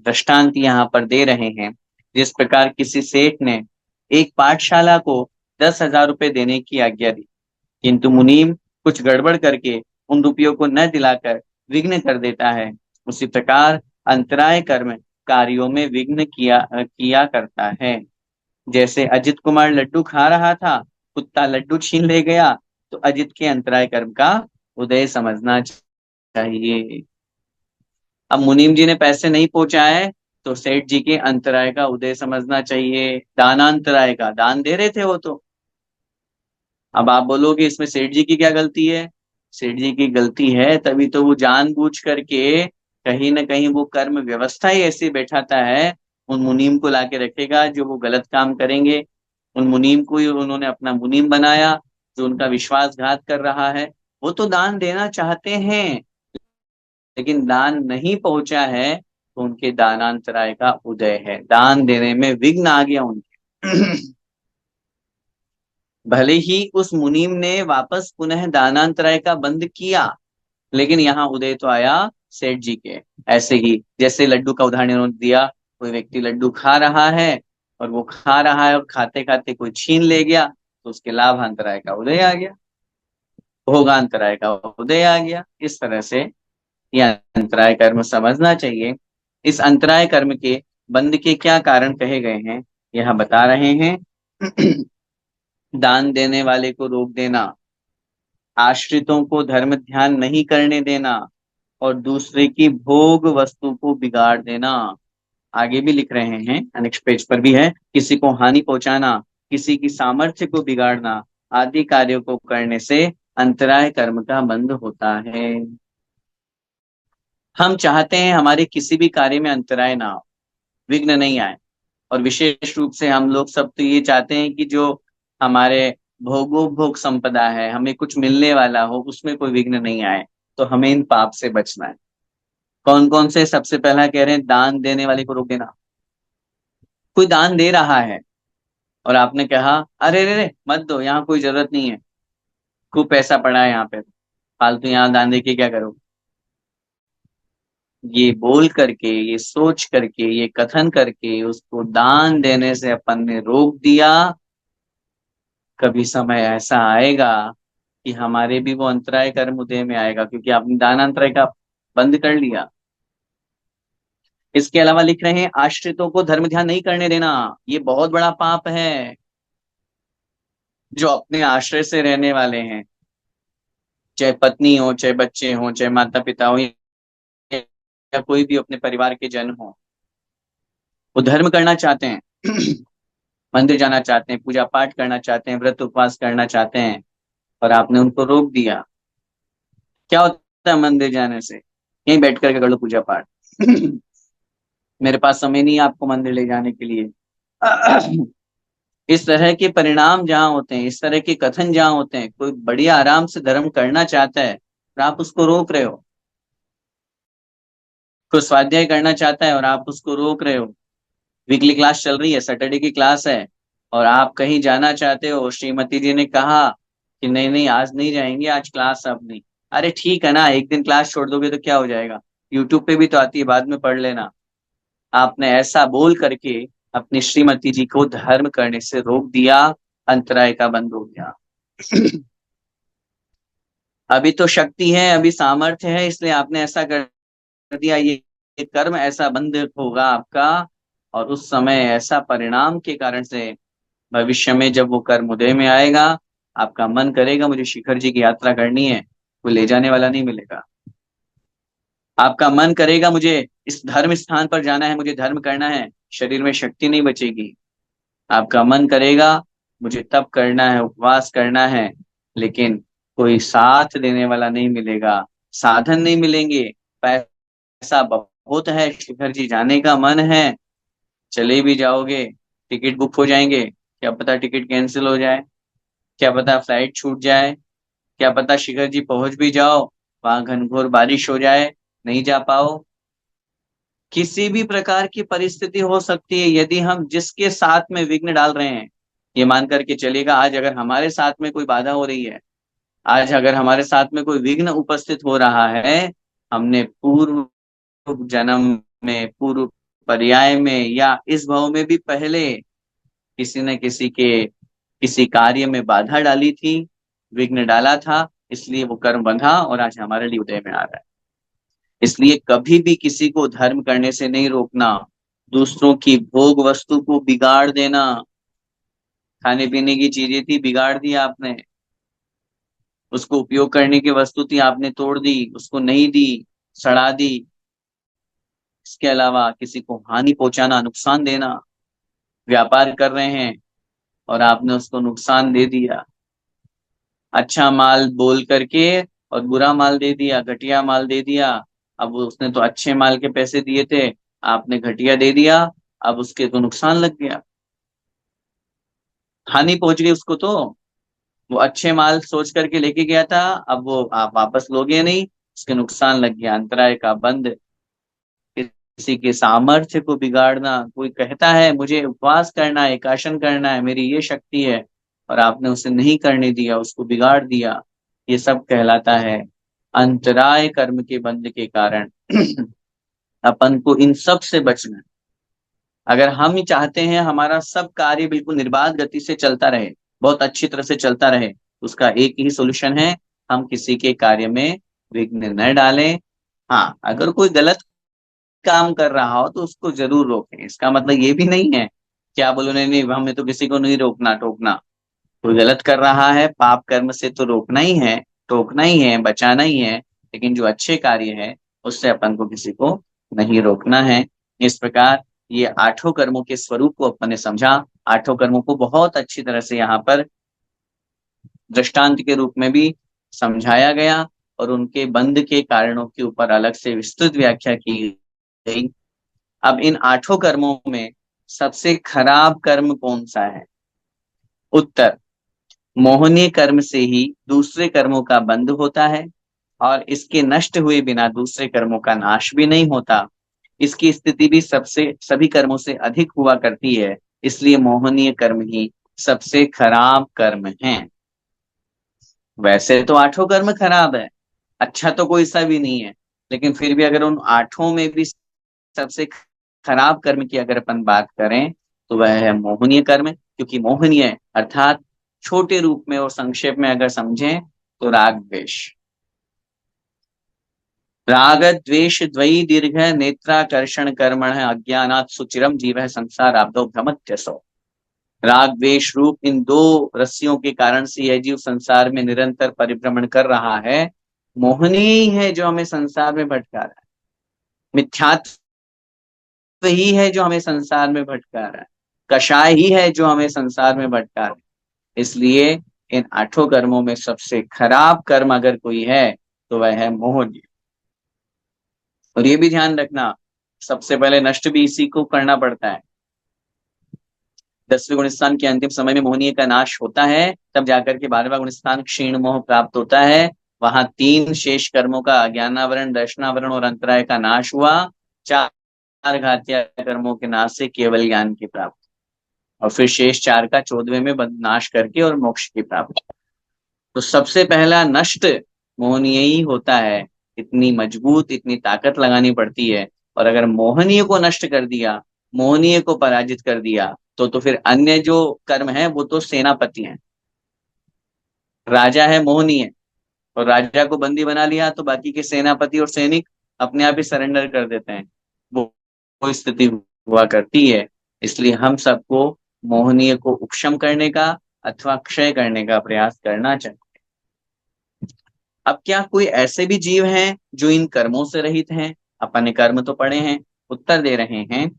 दृष्टांत यहाँ पर दे रहे हैं, जिस प्रकार किसी सेठ ने एक पाठशाला को 10,000 रुपए देने की आज्ञा दी, किंतु मुनीम कुछ गड़बड़ करके उन रुपयों को न दिलाकर विघ्न कर देता है, उसी प्रकार अंतराय कर्म कार्यों में विघ्न किया करता है। जैसे अजित कुमार लड्डू खा रहा था, कुत्ता लड्डू छीन ले गया, तो अजित के अंतराय कर्म का उदय समझना चाहिए। अब मुनीम जी ने पैसे नहीं पहुंचाए, तो सेठ जी के अंतराय का उदय समझना चाहिए। दानांतराय का, दान दे रहे थे वो तो। अब आप बोलोगे इसमें सेठ जी की क्या गलती है? सेठ जी की गलती है तभी तो वो जानबूझ करके कहीं ना कहीं वो कर्म व्यवस्था ही ऐसी बैठाता है, उन मुनीम को लाके रखेगा जो वो गलत काम करेंगे। उन मुनीम को ही उन्होंने अपना मुनीम बनाया, जो उनका विश्वासघात कर रहा है। वो तो दान देना चाहते हैं, लेकिन दान नहीं पहुंचा है, तो उनके दानांतराय का उदय है, दान देने में विघ्न आ गया उनके भले ही उस मुनीम ने वापस पुनः दानांतराय का बंद किया, लेकिन यहाँ उदय तो आया सेठ जी के। ऐसे ही जैसे लड्डू का उदाहरण उन्होंने दिया, कोई व्यक्ति लड्डू खा रहा है और वो खा रहा है और खाते खाते कोई छीन ले गया, तो उसके लाभांतराय का उदय आ गया, भोगांतराय का उदय आ गया। इस तरह से यह अंतराय कर्म समझना चाहिए। इस अंतराय कर्म के बंद के क्या कारण कहे गए हैं, यह बता रहे हैं। दान देने वाले को रोक देना, आश्रितों को धर्म ध्यान नहीं करने देना, और दूसरे की भोग वस्तु को बिगाड़ देना। आगे भी लिख रहे हैं, नेक्स्ट पेज पर भी है, किसी को हानि पहुंचाना, किसी की सामर्थ्य को बिगाड़ना आदि कार्यों को करने से अंतराय कर्म का बंध होता है। हम चाहते हैं हमारे किसी भी कार्य में अंतराय ना हो, विघ्न नहीं आए। और विशेष रूप से हम लोग सब तो ये चाहते हैं कि जो हमारे भोगोपभोग संपदा है, हमें कुछ मिलने वाला हो, उसमें कोई विघ्न नहीं आए। तो हमें इन पाप से बचना है। कौन कौन से? सबसे पहला कह रहे हैं दान देने वाले को रोक देना। कोई दान दे रहा है और आपने कहा अरे रे रे मत दो, यहाँ कोई जरूरत नहीं है, खूब पैसा पड़ा है यहाँ पे, फालतू यहाँ दान दे के क्या करो। ये बोल करके, ये सोच करके, ये कथन करके उसको दान देने से अपन ने रोक दिया। कभी समय ऐसा आएगा कि हमारे भी वो अंतराय कर्म उदय में आएगा, क्योंकि आपने दान अंतराय का बंद कर लिया। इसके अलावा लिख रहे हैं आश्रितों को धर्म ध्यान नहीं करने देना। ये बहुत बड़ा पाप है। जो अपने आश्रय से रहने वाले हैं, चाहे पत्नी हो, चाहे बच्चे हो, चाहे माता पिता हो, या कोई भी अपने परिवार के जन हो, वो धर्म करना चाहते हैं, मंदिर जाना चाहते हैं, पूजा पाठ करना चाहते हैं, व्रत उपवास करना चाहते हैं, और आपने उनको रोक दिया। क्या होता है मंदिर जाने से? यहीं बैठ करके कर लो पूजा पाठ। मेरे पास समय नहीं है आपको मंदिर ले जाने के लिए। इस तरह के परिणाम जहाँ होते हैं, इस तरह के कथन जहाँ होते हैं, कोई बढ़िया आराम से धर्म करना चाहता है और आप उसको रोक रहे हो। कोई स्वाध्याय करना चाहता है और आप उसको रोक रहे हो। वीकली क्लास चल रही है, सैटरडे की क्लास है, और आप कहीं जाना चाहते हो, श्रीमती जी ने कहा कि नहीं नहीं आज नहीं जाएंगे, आज क्लास अब नहीं। अरे ठीक है ना, एक दिन क्लास छोड़ दोगे तो क्या हो जाएगा, यूट्यूब पे भी तो आती है, बाद में पढ़ लेना। आपने ऐसा बोल करके अपनी श्रीमती जी को धर्म करने से रोक दिया, अंतराय का बंद हो गया। अभी तो शक्ति है, अभी सामर्थ्य है, इसलिए आपने ऐसा कर दिया। ये कर्म ऐसा बंद होगा आपका, और उस समय ऐसा परिणाम के कारण से भविष्य में जब वो कर्म उदय में आएगा, आपका मन करेगा मुझे शिखर जी की यात्रा करनी है, कोई ले जाने वाला नहीं मिलेगा। आपका मन करेगा मुझे इस धर्म स्थान पर जाना है, मुझे धर्म करना है, शरीर में शक्ति नहीं बचेगी। आपका मन करेगा मुझे तप करना है, उपवास करना है, लेकिन कोई साथ देने वाला नहीं मिलेगा, साधन नहीं मिलेंगे। पैसा बहुत है, शिखर जी जाने का मन है, चले भी जाओगे, टिकट बुक हो जाएंगे, क्या पता टिकट कैंसिल हो जाए, क्या पता फ्लाइट छूट जाए, क्या पता शिखर जी पहुंच भी जाओ, वहां घनघोर बारिश हो जाए, नहीं जा पाओ। किसी भी प्रकार की परिस्थिति हो सकती है। यदि हम जिसके साथ में विघ्न डाल रहे हैं, ये मान करके चलेगा, आज अगर हमारे साथ में कोई बाधा हो रही है, आज अगर हमारे साथ में कोई विघ्न उपस्थित हो रहा है, हमने पूर्व जन्म में, पूर्व पर्याय में, या इस भाव में भी पहले किसी न किसी के किसी कार्य में बाधा डाली थी, विघ्न डाला था, इसलिए वो कर्म बंधा और आज हमारे लिए उदय में आ रहा है। इसलिए कभी भी किसी को धर्म करने से नहीं रोकना। दूसरों की भोग वस्तु को बिगाड़ देना, खाने पीने की चीजें थी बिगाड़ दी आपने, उसको उपयोग करने की वस्तु थी आपने तोड़ दी, उसको नहीं दी, सड़ा दी। इसके अलावा किसी को हानि पहुंचाना, नुकसान देना, व्यापार कर रहे हैं और आपने उसको नुकसान दे दिया, अच्छा माल बोल करके और बुरा माल दे दिया, घटिया माल दे दिया। अब उसने तो अच्छे माल के पैसे दिए थे, आपने घटिया दे दिया, अब उसके तो नुकसान लग गया, हानि पहुंच गई उसको। तो वो अच्छे माल सोच करके लेके गया था, अब वो आप वापस लोगे नहीं, उसके नुकसान लग गया, अंतराय का बंद। किसी के सामर्थ्य को बिगाड़ना, कोई कहता है मुझे उपवास करना है, एकाशन करना है, मेरी ये शक्ति है, और आपने उसे नहीं करने दिया, उसको बिगाड़ दिया, ये सब कहलाता है अंतराय कर्म के बंध के कारण। अपन को इन सब से बचना है। अगर हम ही चाहते हैं हमारा सब कार्य बिल्कुल निर्बाध गति से चलता रहे, बहुत अच्छी तरह से चलता रहे, उसका एक ही सोल्यूशन है, हम किसी के कार्य में विघ्न न डालें। हाँ, अगर कोई गलत काम कर रहा हो तो उसको जरूर रोकें। इसका मतलब ये भी नहीं है कि आप बोलो नहीं नहीं हमें तो किसी को नहीं रोकना टोकना। कोई गलत कर रहा है पाप कर्म से तो रोकना ही है, टोकना ही है, बचाना ही है, लेकिन जो अच्छे कार्य है उससे अपन को किसी को नहीं रोकना है। इस प्रकार ये आठों कर्मों के स्वरूप को अपन ने समझा। आठों कर्मों को बहुत अच्छी तरह से यहाँ पर दृष्टांत के रूप में भी समझाया गया और उनके बंध के कारणों के ऊपर अलग से विस्तृत व्याख्या की गई। अब इन आठों कर्मों में सबसे खराब कर्म कौन सा है? उत्तर, मोहनीय कर्म से ही दूसरे कर्मों का बंध होता है और इसके नष्ट हुए बिना दूसरे कर्मों का नाश भी नहीं होता। इसकी स्थिति भी सबसे सभी कर्मों से अधिक हुआ करती है, इसलिए मोहनीय कर्म ही सबसे खराब कर्म है। वैसे तो आठों कर्म खराब है, अच्छा तो कोई सा भी नहीं है, लेकिन फिर भी अगर उन आठों में भी सबसे खराब कर्म की अगर अपन बात करें तो वह है मोहनीय कर्म। क्योंकि मोहनीय अर्थात छोटे रूप में और संक्षेप में अगर समझें तो राग द्वेष। राग द्वेष द्वयी दीर्घ नेत्राकर्षण कर्मण अज्ञानात् सुचिरम जीव संसार आब्दो भ्रमत्यसो। राग द्वेष रूप इन दो रस्सियों के कारण से यह जीव संसार में निरंतर परिभ्रमण कर रहा है। मोहनीय ही है जो हमें संसार में भटका रहा है, मिथ्यात्व ही है जो हमें संसार में भटका रहा है, कषाय ही है जो हमें संसार में भटका रहा है। इसलिए इन आठों कर्मों में सबसे खराब कर्म अगर कोई है तो वह है मोहनीय। और ये भी ध्यान रखना, सबसे पहले नष्ट भी इसी को करना पड़ता है। 10वें गुणस्थान के अंतिम समय में मोहनीय का नाश होता है, तब जाकर के 12वां गुणस्थान क्षीण मोह प्राप्त होता है। वहां 3 शेष कर्मों का अज्ञानावरण, दर्शनावरण और अंतराय का नाश हुआ। 4 घातीय कर्मों के नाश से केवल ज्ञान की प्राप्ति, और फिर शेष 4 का 14वें में नाश करके और मोक्ष की प्राप्ति। तो सबसे पहला नष्ट मोहनीय ही होता है। इतनी मजबूत, इतनी ताकत लगानी पड़ती है। और अगर मोहनीय को नष्ट कर दिया, मोहनीय को पराजित कर दिया तो फिर अन्य जो कर्म है वो तो सेनापति हैं। राजा है मोहनीय और राजा को बंदी बना लिया तो बाकी के सेनापति और सैनिक अपने आप ही सरेंडर कर देते हैं। वो स्थिति हुआ करती है। इसलिए हम सबको मोहनीय को उपशम करने का अथवा क्षय करने का प्रयास करना चाहिए। अब क्या कोई ऐसे भी जीव हैं जो इन कर्मों से रहित हैं? अपन ने कर्म तो पढ़े हैं, उत्तर दे रहे हैं।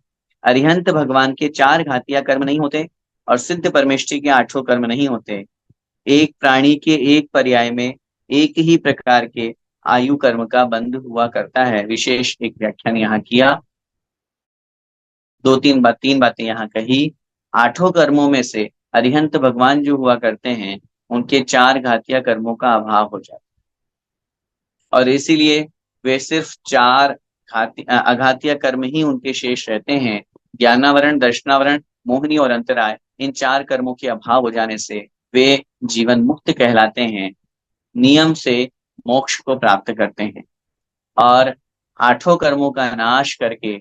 अरिहंत भगवान के 4 घातिया कर्म नहीं होते और सिद्ध परमेष्ठी के 8 कर्म नहीं होते। एक प्राणी के एक पर्याय में एक ही प्रकार के आयु कर्म का बंध हुआ करता है। विशेष एक व्याख्यान यहाँ किया, 3 बातें यहाँ कही। 8 कर्मों में से अरिहंत भगवान जो हुआ करते हैं उनके 4 घातिया कर्मों का अभाव हो जाता है और इसीलिए वे सिर्फ 4 अघातीय कर्म ही उनके शेष रहते हैं। ज्ञानावरण, दर्शनावरण, मोहिनी और अंतराय, इन 4 कर्मों के अभाव हो जाने से वे जीवन मुक्त कहलाते हैं, नियम से मोक्ष को प्राप्त करते हैं। और 8 कर्मों का नाश करके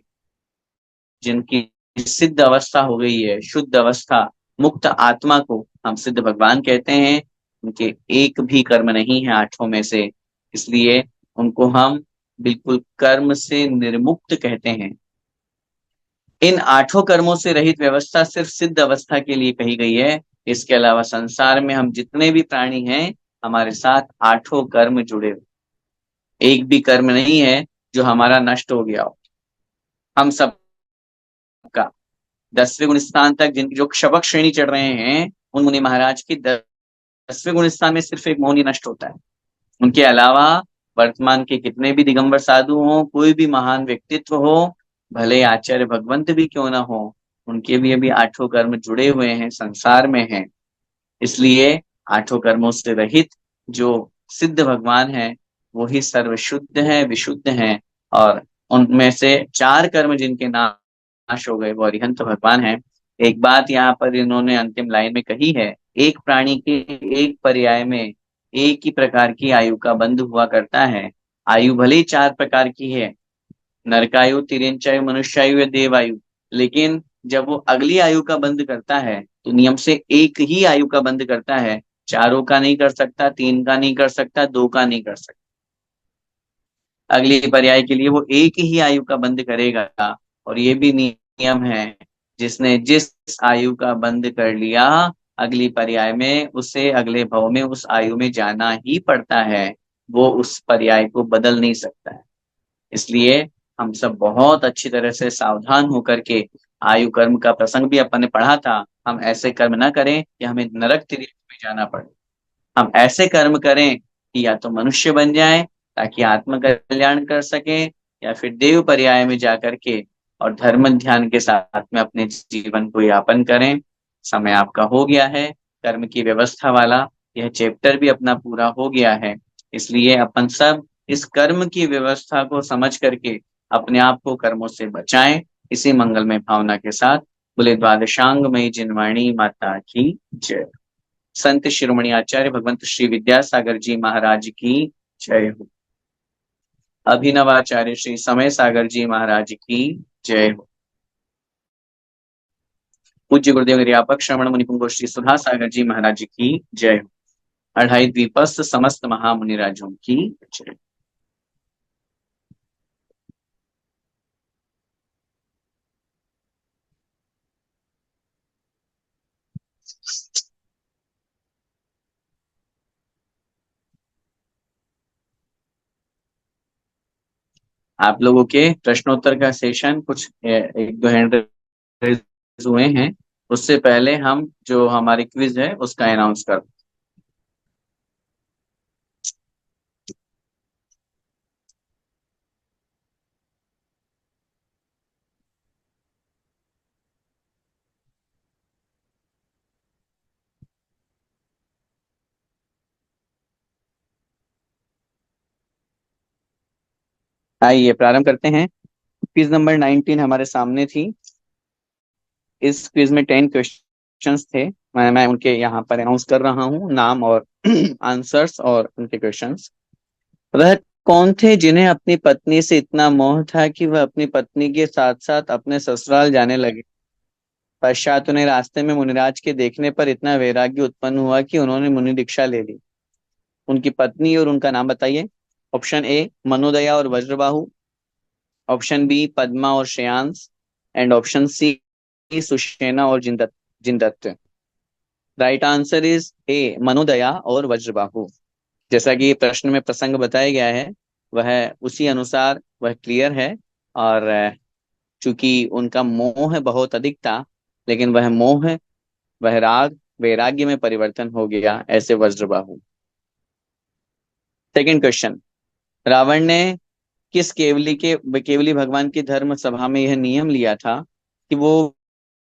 जिनकी सिद्ध अवस्था हो गई है, शुद्ध अवस्था, मुक्त आत्मा को हम सिद्ध भगवान कहते हैं। उनके एक भी कर्म नहीं है 8 में से, इसलिए उनको हम बिल्कुल कर्म से निर्मुक्त कहते हैं। इन 8 कर्मों से रहित व्यवस्था सिर्फ सिद्ध अवस्था के लिए कही गई है। इसके अलावा संसार में हम जितने भी प्राणी हैं हमारे साथ 8 कर्म जुड़े हुए, एक भी कर्म नहीं है जो हमारा नष्ट हो गया हो। हम सब का 10वें गुण स्थान तक जिन जो क्षपक श्रेणी चढ़ रहे हैं उन मुनि महाराज की 10वें गुण स्थान में सिर्फ एक मौनी नष्ट होता है। उनके अलावा वर्तमान के कितने भी दिगंबर साधु हो, कोई भी महान व्यक्तित्व हो, भले आचार्य भगवंत भी क्यों ना हो, उनके भी अभी 8 कर्म जुड़े हुए हैं, संसार में हैं। इसलिए 8 कर्मों से रहित जो सिद्ध भगवान है वो ही सर्वशुद्ध है, विशुद्ध है। और उनमें से 4 कर्म जिनके नाश हो गए वो अरिहंत भगवान है। एक बात यहाँ पर इन्होंने अंतिम लाइन में कही है, एक प्राणी के एक पर्याय में एक ही प्रकार की आयु का बंध हुआ करता है। आयु भले ही 4 प्रकार की है, नरकायु, तिर्यंचायु, मनुष्यायु या देवायु, लेकिन जब वो अगली आयु का बंध करता है तो नियम से एक ही आयु का बंध करता है, चारों का नहीं कर सकता, 3 का नहीं कर सकता, 2 का नहीं कर सकता। अगली पर्याय के लिए वो एक ही आयु का बंध करेगा। और ये भी नियम है, जिसने जिस आयु का बंध कर लिया, अगली पर्याय में उसे अगले भव में उस आयु में जाना ही पड़ता है, वो उस पर्याय को बदल नहीं सकता है। इसलिए हम सब बहुत अच्छी तरह से सावधान होकर के, आयु कर्म का प्रसंग भी अपन ने पढ़ा था, हम ऐसे कर्म ना करें कि हमें नरक तिर्यक में जाना पड़े। हम ऐसे कर्म करें कि या तो मनुष्य बन जाएं ताकि आत्म कल्याण कर सके, या फिर देव पर्याय में जाकर के और धर्म ध्यान के साथ में अपने जीवन को यापन करें। समय आपका हो गया है, कर्म की व्यवस्था वाला यह चैप्टर भी अपना पूरा हो गया है। इसलिए अपन सब इस कर्म की व्यवस्था को समझ करके अपने आप को कर्मों से बचाएं। इसी मंगलमय भावना के साथ बोले द्वादशांग मई जिनवाणी माता की जय। संत शिरोमणि आचार्य भगवंत श्री विद्यासागर जी महाराज की जय हो। अभिनव आचार्य श्री समय सागर जी महाराज की जय हो। पूज्य गुरुदेव गिरियापक श्रवण मुनिपुंगो श्री सुधा सागर जी महाराज की जय हो। अढ़ाई द्वीपस्थ समस्त महामुनिराजों की जय। आप लोगों के प्रश्नोत्तर का सेशन कुछ एक दो हैंड रेज हुए हैं, उससे पहले हम जो हमारी क्विज है उसका अनाउंस कर। आइए प्रारंभ करते हैं। क्विज नंबर 19 हमारे सामने थी। इस क्विज में 10 क्वेश्चंस थे। मैं उनके यहाँ पर अनाउंस कर रहा हूँ नाम और आंसर्स और उनके क्वेश्चंस। वह कौन थे जिन्हें अपनी पत्नी से इतना मोह था कि वह अपनी पत्नी के साथ साथ अपने ससुराल जाने लगे। पश्चात उन्हें रास्ते में मुनिराज के देखने पर इतना वैराग्य उत्पन्न हुआ कि उन्होंने मुनि दीक्षा ले ली। उनकी पत्नी और उनका नाम बताइए। ऑप्शन ए मनोदया और वज्रबाहु, ऑप्शन बी पद्मा और Shreyansh, and option C Sushena और Jinadatta. Right answer is A Manodaya और वज्रबाहु। जैसा कि प्रश्न में प्रसंग बताया गया है वह उसी अनुसार वह क्लियर है। और चूंकि उनका मोह बहुत अधिक था, लेकिन वह मोह, वह राग वैराग्य में परिवर्तन हो गया, ऐसे वज्रबाहु। Second question. रावण ने किस केवली भगवान की धर्म सभा में यह नियम लिया था कि वो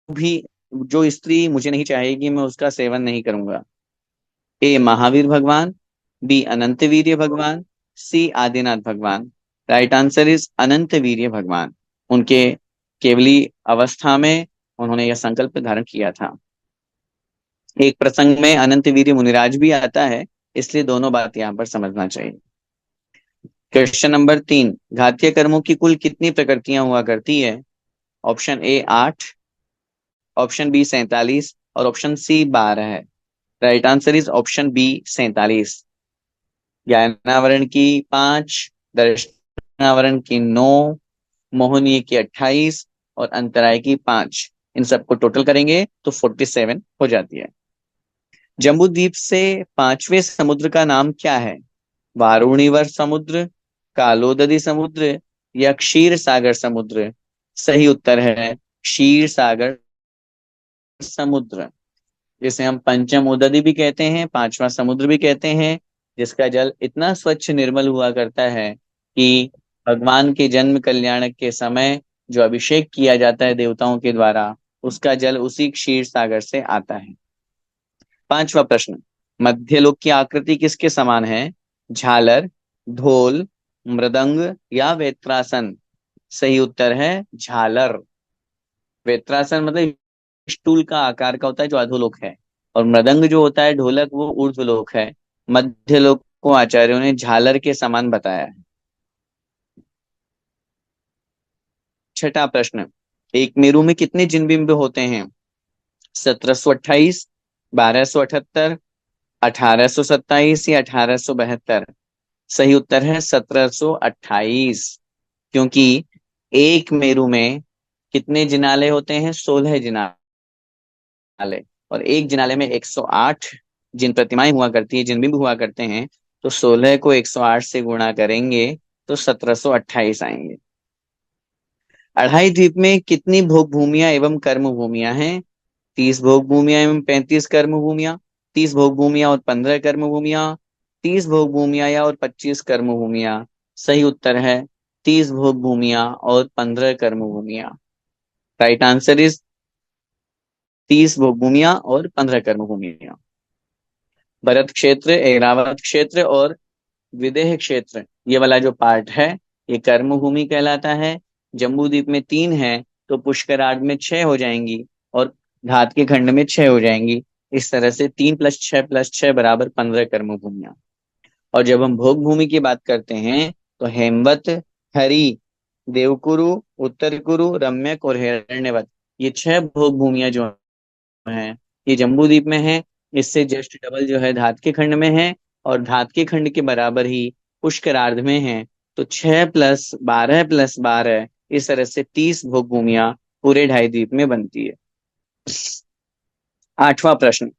भी, जो स्त्री मुझे नहीं चाहेगी मैं उसका सेवन नहीं करूंगा। ए महावीर भगवान, बी अनंत वीर्य भगवान, सी आदिनाथ भगवान। राइट आंसर इज अनंत वीर्य भगवान। उनके केवली अवस्था में उन्होंने यह संकल्प धारण किया था। एक प्रसंग में अनंत वीर्य मुनिराज भी आता है, इसलिए दोनों बात यहाँ पर समझना चाहिए। Question number 3। घातीय कर्मों की कुल कितनी प्रकृतियां हुआ करती है। ऑप्शन ए 8, ऑप्शन बी 47 और ऑप्शन सी 12 है। Right answer is option B 47। ज्ञानावरण की 5, दर्शनावरण की 9, मोहनीय की 28 और अंतराय की 5। इन सबको टोटल करेंगे तो 47 हो जाती है। जम्बू द्वीप से 5वें समुद्र का नाम क्या है। वारुणीवर समुद्र, कालोदरी समुद्र या क्षीर सागर समुद्र। सही उत्तर है क्षीर सागर समुद्र, जिसे हम पंचम उदधि भी कहते हैं, 5वां समुद्र भी कहते हैं, जिसका जल इतना स्वच्छ निर्मल हुआ करता है कि भगवान के जन्म कल्याण के समय जो अभिषेक किया जाता है देवताओं के द्वारा, उसका जल उसी क्षीर सागर से आता है। 5वां प्रश्न। मध्यलोक की आकृति किसके समान है। झालर, ढोल, मृदंग या वेत्रासन। सही उत्तर है झालर। वेत्रासन मतलब स्टूल का आकार का होता है जो अधोलोक है। और मृदंग जो होता है, ढोलक, वो ऊर्ध्वलोक है। मध्य लोक को आचार्यों ने झालर के समान बताया है। छठा प्रश्न, एक मेरू में कितने जिनबिंब होते हैं? 1728, 1278, 1827 या 1872? सही उत्तर है 1728। क्योंकि एक मेरू में कितने जिनाले होते हैं? 16 जिनाले। और एक जिनाले में 108 जिन प्रतिमाएं हुआ करती है, जिन बिंब हुआ करते हैं। तो 16 को 108 से गुणा करेंगे तो 1728 आएंगे। अढ़ाई द्वीप में कितनी भोग भूमियां एवं कर्म भूमियां हैं? 30 भोग भूमियां एवं 35 कर्म भूमियां, 30 भोग भूमियां और 15 कर्म भूमियां, 30 भोग भूमियां या और 25 कर्म भूमियां? सही उत्तर है 30 भोग भूमियां और 15 कर्म भूमियां। राइट आंसर इज 30 भोग भूमियां और 15 कर्म भूमियां। भरत क्षेत्र, ऐरावत क्षेत्र और विदेह क्षेत्र, ये वाला जो पार्ट है, ये कर्म भूमि कहलाता है। जम्बू द्वीप में 3 है, तो पुष्कराग में 6 हो जाएंगी, और घात के खंड में 6 हो जाएंगी। इस तरह से 3 + 6 + 6 बराबर 15 कर्म भूमियां। और जब हम भोग भूमि की बात करते हैं, तो हेमवत, हरि, देवकुरु, उत्तर कुरु, रम्यक और हिरण्यवत, ये 6 भोग भूमियां जो हैं, ये जम्बू द्वीप में है। इससे जस्ट डबल जो है धात के खंड में है, और धात के खंड के बराबर ही पुष्करार्ध में है। तो 6 + 12 + 12, इस तरह से 30 भोग भूमियां पूरे ढाई द्वीप में बनती है। आठवां प्रश्न,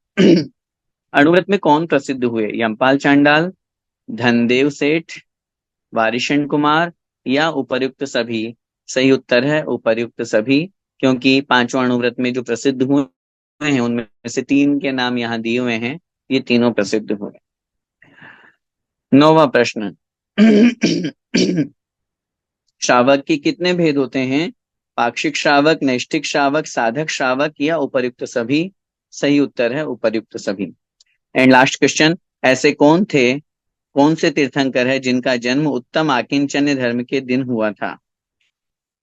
अणुव्रत में कौन प्रसिद्ध हुए? यमपाल चांडाल, धनदेव सेठ, वारिशन कुमार या उपर्युक्त सभी? सही उत्तर है उपर्युक्त सभी। क्योंकि पांचों अणुव्रत में जो प्रसिद्ध हुए हैं, उनमें से 3 के नाम यहाँ दिए हुए हैं, ये तीनों प्रसिद्ध हुए। नौवां प्रश्न, श्रावक के कितने भेद होते हैं? पाक्षिक श्रावक, नैष्ठिक श्रावक, साधक श्रावक या उपर्युक्त सभी? सही उत्तर है उपर्युक्त सभी। एंड लास्ट क्वेश्चन, ऐसे कौन से तीर्थंकर है जिनका जन्म उत्तम आकिंचन्य धर्म के दिन हुआ था?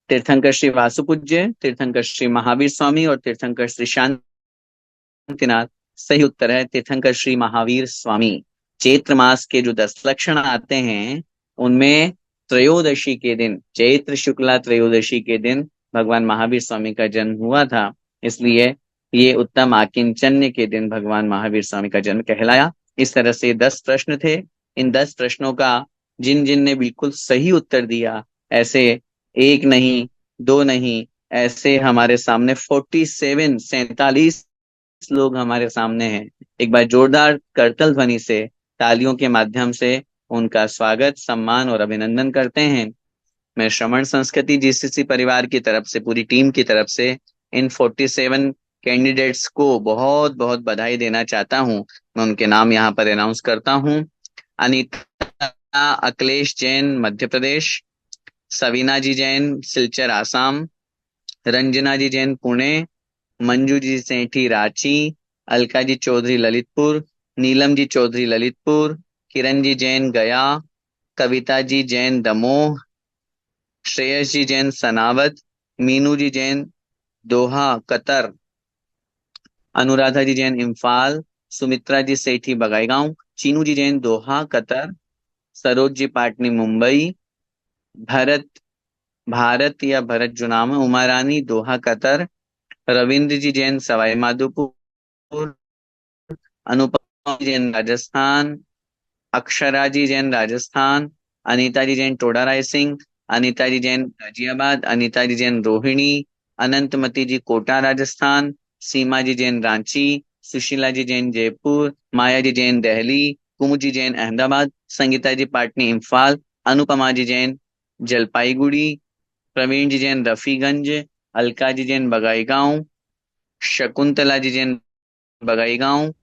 तीर्थंकर श्री वासुपूज्य, तीर्थंकर श्री महावीर स्वामी और तीर्थंकर श्री शांतिनाथ? सही उत्तर है तीर्थंकर श्री महावीर स्वामी। चैत्र मास के जो 10 लक्षण आते हैं, उनमें त्रयोदशी के दिन, चैत्र शुक्ला त्रयोदशी के दिन भगवान महावीर स्वामी का जन्म हुआ था। इसलिए ये उत्तम आकिंचन्य के दिन भगवान महावीर स्वामी का जन्म कहलाया। इस तरह से 10 प्रश्न थे। इन 10 प्रश्नों का जिन जिन ने बिल्कुल सही उत्तर दिया, ऐसे एक नहीं, दो नहीं, ऐसे हमारे सामने 47 लोग हमारे सामने हैं। एक बार जोरदार करतल ध्वनि से, तालियों के माध्यम से उनका स्वागत, सम्मान और अभिनंदन करते हैं। मैं श्रमण संस्कृति जीसीसी परिवार की तरफ से, पूरी टीम की तरफ से इन 47 कैंडिडेट्स को बहुत बहुत बधाई देना चाहता हूं। मैं उनके नाम यहाँ पर अनाउंस करता हूं। अनीता अखिलेश जैन, मध्य प्रदेश। सवीना जी जैन, सिलचर, आसाम। रंजना जी जैन, पुणे। मंजू जी सेठी, रांची। अलका जी चौधरी, ललितपुर। नीलम जी चौधरी, ललितपुर। किरण जी जैन, गया। कविता जी जैन, दमोह। श्रेयस जी जैन, सनावत। मीनू जी जैन, दोहा, कतर। अनुराधा जी जैन, इम्फाल। सुमित्रा जी सेठी, बगाईगांव। चीनू जी जैन, दोहा, कतर। सरोज जी पाटनी, मुंबई। भरत भारत या भरत जो नाम है, उमा रानी, दोहा, कतर। रविंद्र जी जैन, सवाई माधोपुर। अनुपम जी जैन, राजस्थान। अक्षरा जी जैन, राजस्थान। अनीता जी जैन, टोडा रायसिंह। अनीता जी जैन, गाजियाबाद। अनीता जी जैन, रोहिणी। अनंतमती जी, कोटा, राजस्थान। सीमा जी जैन, रांची। सुशीला जी जैन, जयपुर। माया जी जैन, दिल्ली। कुमु जी जैन, अहमदाबाद। संगीता जी पाटनी, इम्फाल। अनुपमा जी जैन, जलपाईगुड़ी। प्रवीण जी जैन, रफीगंज। अलका जी जैन, बगाईगांव। शकुंतला जी जैन, बगाईगांव।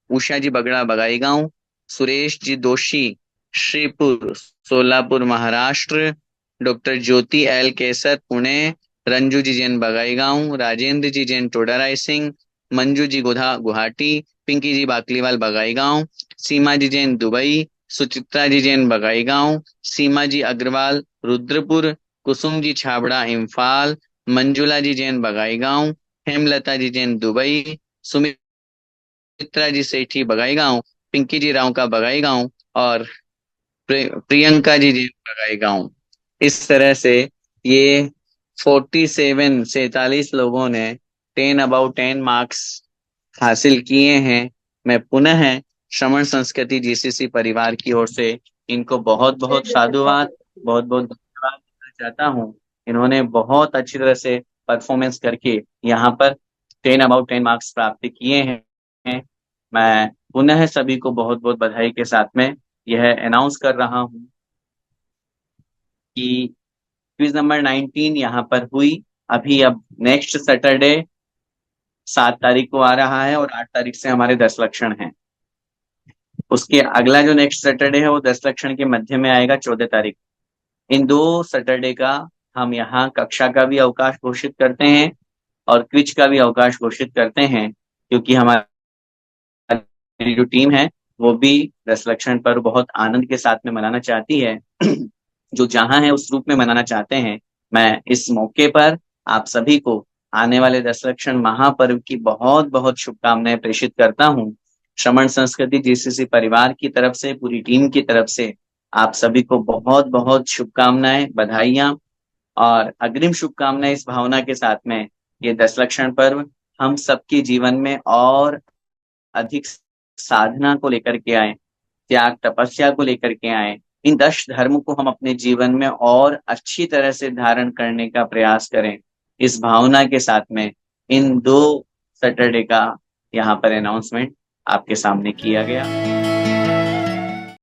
उषा जी बगड़ा, बगाईगांव। सुरेश जी दोषी, श्रीपुर, सोलापुर, महाराष्ट्र। डॉक्टर ज्योति एल केसर, पुणे। रंजू जी जैन, बगाईगांव। राजेंद्र जी जैन, टोडा रायसिंह। मंजू जी गोधा, गुवाहाटी। पिंकी जी बाकलीवाल, बगाईगांव। सीमा जी जैन, दुबई। सुचित्रा जी जैन, बगाईगांव। सीमा जी अग्रवाल, रुद्रपुर। कुसुम जी छाबड़ा, इम्फाल। मंजुला जी जैन, बगाईगांव। हेमलता जी जैन, दुबई। सुमित चित्रा जी सेठी बगाईगांव, पिंकी जी राव का बगाईगांव और प्रियंका जी बगाईगांव। इस तरह से ये 47 लोगों ने 10 मार्क्स हासिल किए हैं। मैं पुनः श्रमण संस्कृति जीसीसी परिवार की ओर से इनको बहुत बहुत साधुवाद, बहुत बहुत धन्यवाद देना चाहता हूँ। इन्होंने बहुत अच्छी तरह से परफॉर्मेंस करके यहाँ पर 10 मार्क्स प्राप्त किए हैं। मैं पुनः सभी को बहुत बहुत बधाई के साथ में यह अनाउंस कर रहा हूँ कि क्विज नंबर 19 यहाँ पर हुई। अभी अब नेक्स्ट सैटरडे 7 तारीख को आ रहा है और 8 तारीख से हमारे 10 लक्षण हैं। उसके अगला जो नेक्स्ट सैटरडे है वो 10 लक्षण के मध्य में आएगा, 14 तारीख। इन 2 सैटरडे का हम यहाँ कक्षा का भी अवकाश घोषित करते हैं और क्विज का भी अवकाश घोषित करते हैं, क्योंकि हमारी जो टीम है वो भी 10 लक्षण पर बहुत आनंद के साथ में मनाना चाहती है। जो जहां है उस रूप में मनाना चाहते हैं। मैं इस मौके पर आप सभी को आने वाले 10 लक्षण महापर्व की बहुत बहुत शुभकामनाएं प्रेषित करता हूँ। श्रमण संस्कृति जीसीसी परिवार की तरफ से, पूरी टीम की तरफ से आप सभी को बहुत बहुत शुभकामनाएं, बधाइयां और अग्रिम शुभकामनाएं इस भावना के साथ में ये 10 लक्षण पर्व हम सबके जीवन में और अधिक साधना को लेकर के आए, त्याग तपस्या को लेकर के आए। इन 10 धर्म को हम अपने जीवन में और अच्छी तरह से धारण करने का प्रयास करें, इस भावना के साथ में इन 2 सैटरडे का यहाँ पर अनाउंसमेंट आपके सामने किया गया।